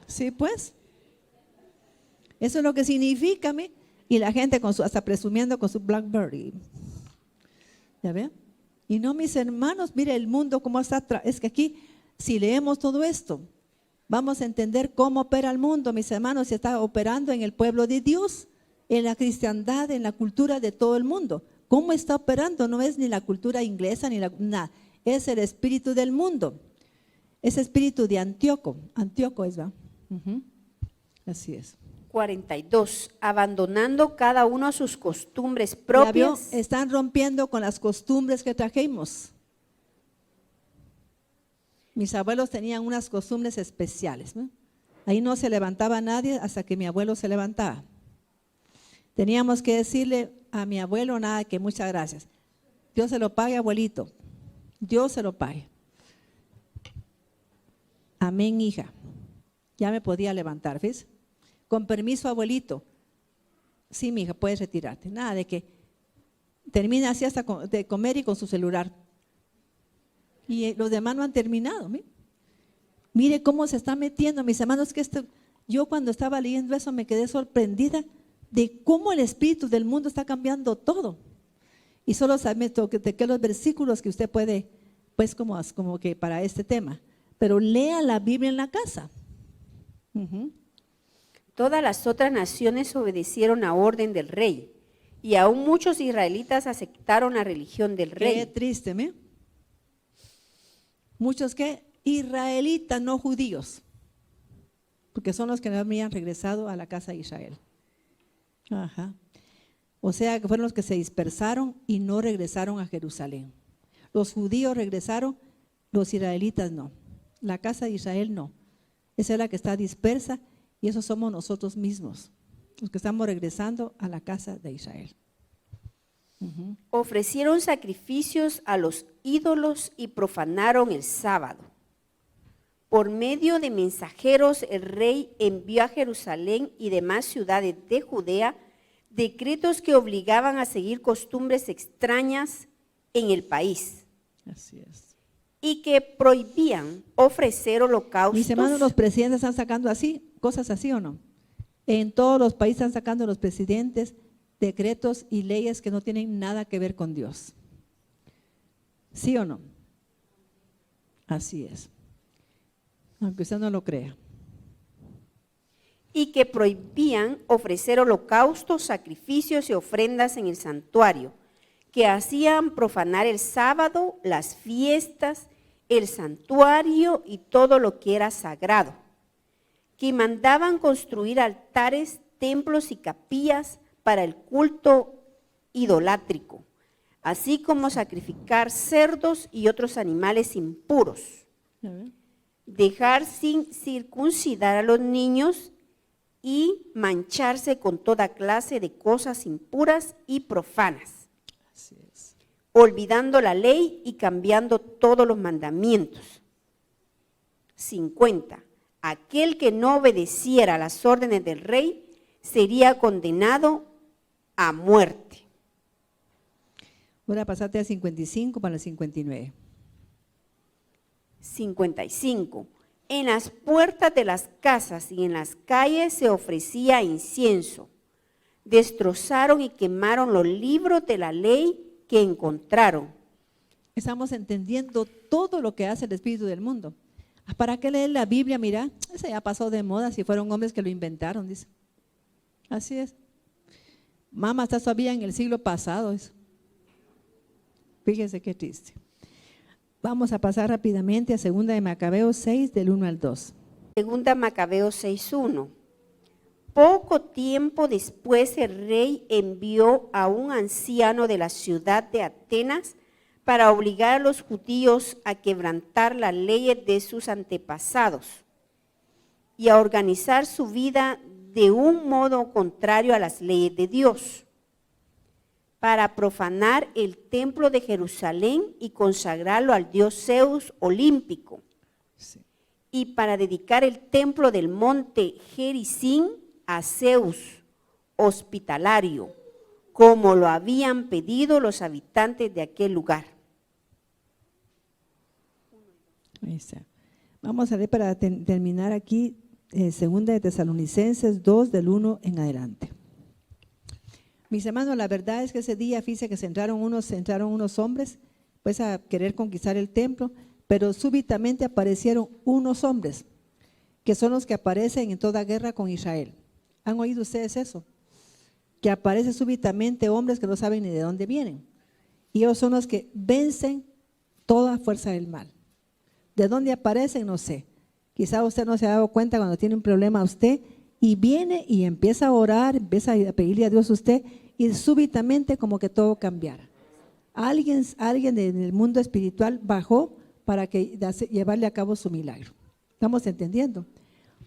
Sí, pues. Eso es lo que significa. Y la gente hasta presumiendo con su BlackBerry. ¿Ya ven? Y no, mis hermanos, mire el mundo cómo está. Es que aquí, si leemos todo esto, vamos a entender cómo opera el mundo, mis hermanos, si está operando en el pueblo de Dios, en la cristiandad, en la cultura de todo el mundo. ¿Cómo está operando? No es ni la cultura inglesa, ni nada. Es el espíritu del mundo. Es espíritu de Antíoco. Antíoco es, ¿va? Así es. 42. Abandonando cada uno sus costumbres propias. Están rompiendo con las costumbres que trajimos. Mis abuelos tenían unas costumbres especiales, ¿no? Ahí no se levantaba nadie hasta que mi abuelo se levantaba. Teníamos que decirle a mi abuelo nada, que muchas gracias. Dios se lo pague, abuelito. Dios se lo pague. Amén, hija. Ya me podía levantar, ¿ves? Con permiso, abuelito. Sí, mi hija, puedes retirarte. Nada de que termina así hasta de comer y con su celular. Y los demás no han terminado. Mire cómo se está metiendo, mis hermanos, que yo cuando estaba leyendo eso me quedé sorprendida de cómo el espíritu del mundo está cambiando todo. Y solo sabe de que los versículos que usted puede, pues como que para este tema. Pero lea la Biblia en la casa. Todas las otras naciones obedecieron a orden del rey, y aún muchos israelitas aceptaron la religión del rey. Qué triste, ¿me? Muchos que israelitas, no judíos, porque son los que no habían regresado a la casa de Israel. Ajá. O sea, que fueron los que se dispersaron y no regresaron a Jerusalén. Los judíos regresaron, los israelitas no. La casa de Israel no. Esa es la que está dispersa y esos somos nosotros mismos, los que estamos regresando a la casa de Israel. Ofrecieron sacrificios a los ídolos y profanaron el sábado. Por medio de mensajeros, el rey envió a Jerusalén y demás ciudades de Judea decretos que obligaban a seguir costumbres extrañas en el país. Así es. Y que prohibían ofrecer holocaustos. Mis hermanos, los presidentes están sacando así, cosas así o no. En todos los países están sacando los presidentes decretos y leyes que no tienen nada que ver con Dios. ¿Sí o no? Así es. Aunque usted no lo crea. Y que prohibían ofrecer holocaustos, sacrificios y ofrendas en el santuario, que hacían profanar el sábado, las fiestas, el santuario y todo lo que era sagrado, que mandaban construir altares, templos y capillas para el culto idolátrico, así como sacrificar cerdos y otros animales impuros, dejar sin circuncidar a los niños y mancharse con toda clase de cosas impuras y profanas, Así es. olvidando la ley y cambiando todos los mandamientos. 50. Aquel que no obedeciera a las órdenes del rey sería condenado a muerte. Ahora pasate a 55 para el 59. 55. En las puertas de las casas y en las calles se ofrecía incienso. Destrozaron y quemaron los libros de la ley que encontraron. Estamos entendiendo todo lo que hace el espíritu del mundo. ¿Para qué leer la Biblia? Mira, ese ya pasó de moda, si fueron hombres que lo inventaron, dice. Así es. Mamá, está todavía en el siglo pasado eso. Fíjense qué triste. Vamos a pasar rápidamente a 2 de Macabeos 6, del 1 al 2. 2 Macabeos 6:1. Poco tiempo después el rey envió a un anciano de la ciudad de Atenas para obligar a los judíos a quebrantar las leyes de sus antepasados y a organizar su vida de un modo contrario a las leyes de Dios, para profanar el templo de Jerusalén y consagrarlo al dios Zeus olímpico, y para dedicar el templo del monte Gerizim a Zeus hospitalario, como lo habían pedido los habitantes de aquel lugar. Ahí está. Vamos a leer para terminar aquí, 2 de Tesalonicenses 2, del 1 en adelante. Mis hermanos, la verdad es que ese día, fíjense que entraron unos hombres pues a querer conquistar el templo, pero súbitamente aparecieron unos hombres, que son los que aparecen en toda guerra con Israel. ¿Han oído ustedes eso? Que aparecen súbitamente hombres que no saben ni de dónde vienen. Y ellos son los que vencen toda fuerza del mal. ¿De dónde aparecen? No sé. Quizá usted no se ha dado cuenta cuando tiene un problema usted y viene y empieza a orar, empieza a pedirle a Dios a usted y súbitamente como que todo cambiara. Alguien del mundo espiritual bajó para llevarle a cabo su milagro. ¿Estamos entendiendo?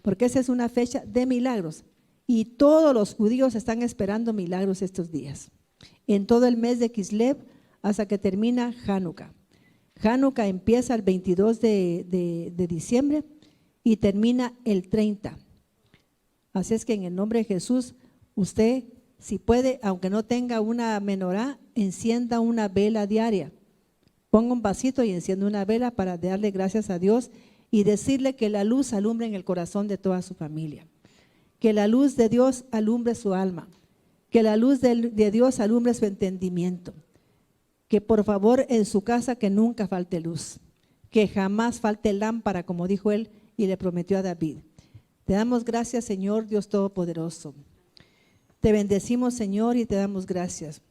Porque esa es una fecha de milagros. Y todos los judíos están esperando milagros estos días. En todo el mes de Kislev hasta que termina Hanukkah. Hanukkah empieza el 22 de diciembre y termina el 30. Así es que en el nombre de Jesús, usted, si puede, aunque no tenga una menorá, encienda una vela diaria. Ponga un vasito y encienda una vela para darle gracias a Dios y decirle que la luz alumbre en el corazón de toda su familia. Que la luz de Dios alumbre su alma, que la luz de Dios alumbre su entendimiento, que por favor en su casa que nunca falte luz, que jamás falte lámpara, como dijo él y le prometió a David. Te damos gracias, Señor Dios Todopoderoso. Te bendecimos, Señor, y te damos gracias.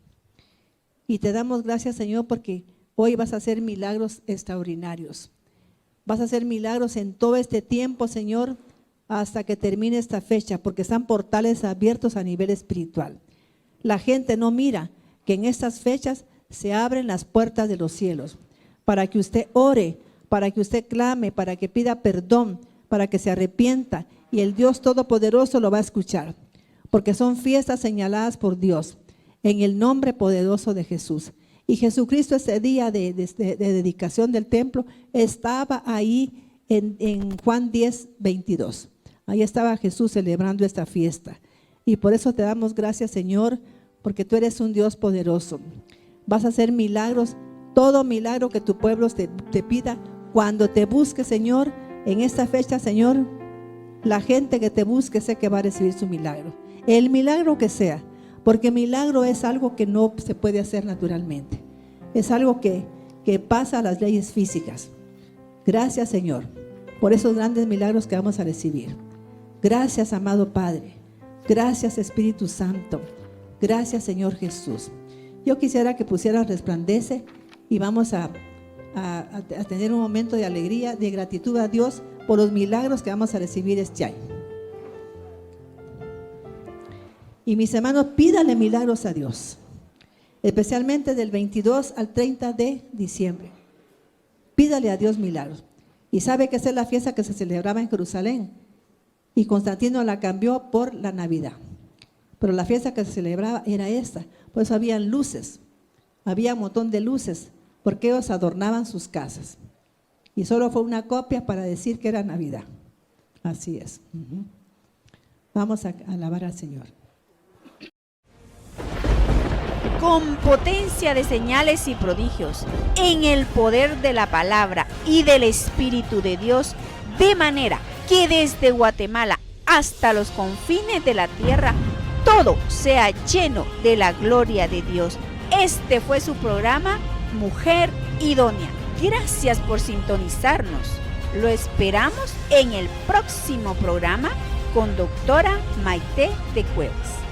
Y te damos gracias, Señor, porque hoy vas a hacer milagros extraordinarios. Vas a hacer milagros en todo este tiempo, Señor, hasta que termine esta fecha, porque están portales abiertos a nivel espiritual. La gente no mira que en estas fechas se abren las puertas de los cielos, para que usted ore, para que usted clame, para que pida perdón, para que se arrepienta, y el Dios Todopoderoso lo va a escuchar, porque son fiestas señaladas por Dios, en el nombre poderoso de Jesús. Y Jesucristo, ese día de dedicación del templo, estaba ahí en Juan 10, 22. Ahí estaba Jesús celebrando esta fiesta. Y por eso te damos gracias, Señor, porque tú eres un Dios poderoso. Vas a hacer milagros, todo milagro que tu pueblo te pida. Cuando te busque, Señor, en esta fecha, Señor, la gente que te busque sé que va a recibir su milagro. El milagro que sea, porque milagro es algo que no se puede hacer naturalmente. Es algo que pasa a las leyes físicas. Gracias, Señor, por esos grandes milagros que vamos a recibir. Gracias, amado Padre. Gracias, Espíritu Santo. Gracias, Señor Jesús. Yo quisiera que pusieras resplandece y vamos a tener un momento de alegría, de gratitud a Dios por los milagros que vamos a recibir este año. Y mis hermanos, pídale milagros a Dios, especialmente del 22 al 30 de diciembre. Pídale a Dios milagros. Y sabe que esa es la fiesta que se celebraba en Jerusalén. Y Constantino la cambió por la Navidad. Pero la fiesta que se celebraba era esta. Por eso habían luces. Había un montón de luces, porque ellos adornaban sus casas. y solo fue una copia para decir que era Navidad. Así es. Vamos a alabar al Señor. Con potencia de señales y prodigios, en el poder de la palabra y del Espíritu de Dios, de manera que desde Guatemala hasta los confines de la tierra, todo sea lleno de la gloria de Dios. Este fue su programa, Mujer Idónea. Gracias por sintonizarnos. Lo esperamos en el próximo programa con doctora Maite de Cuevas.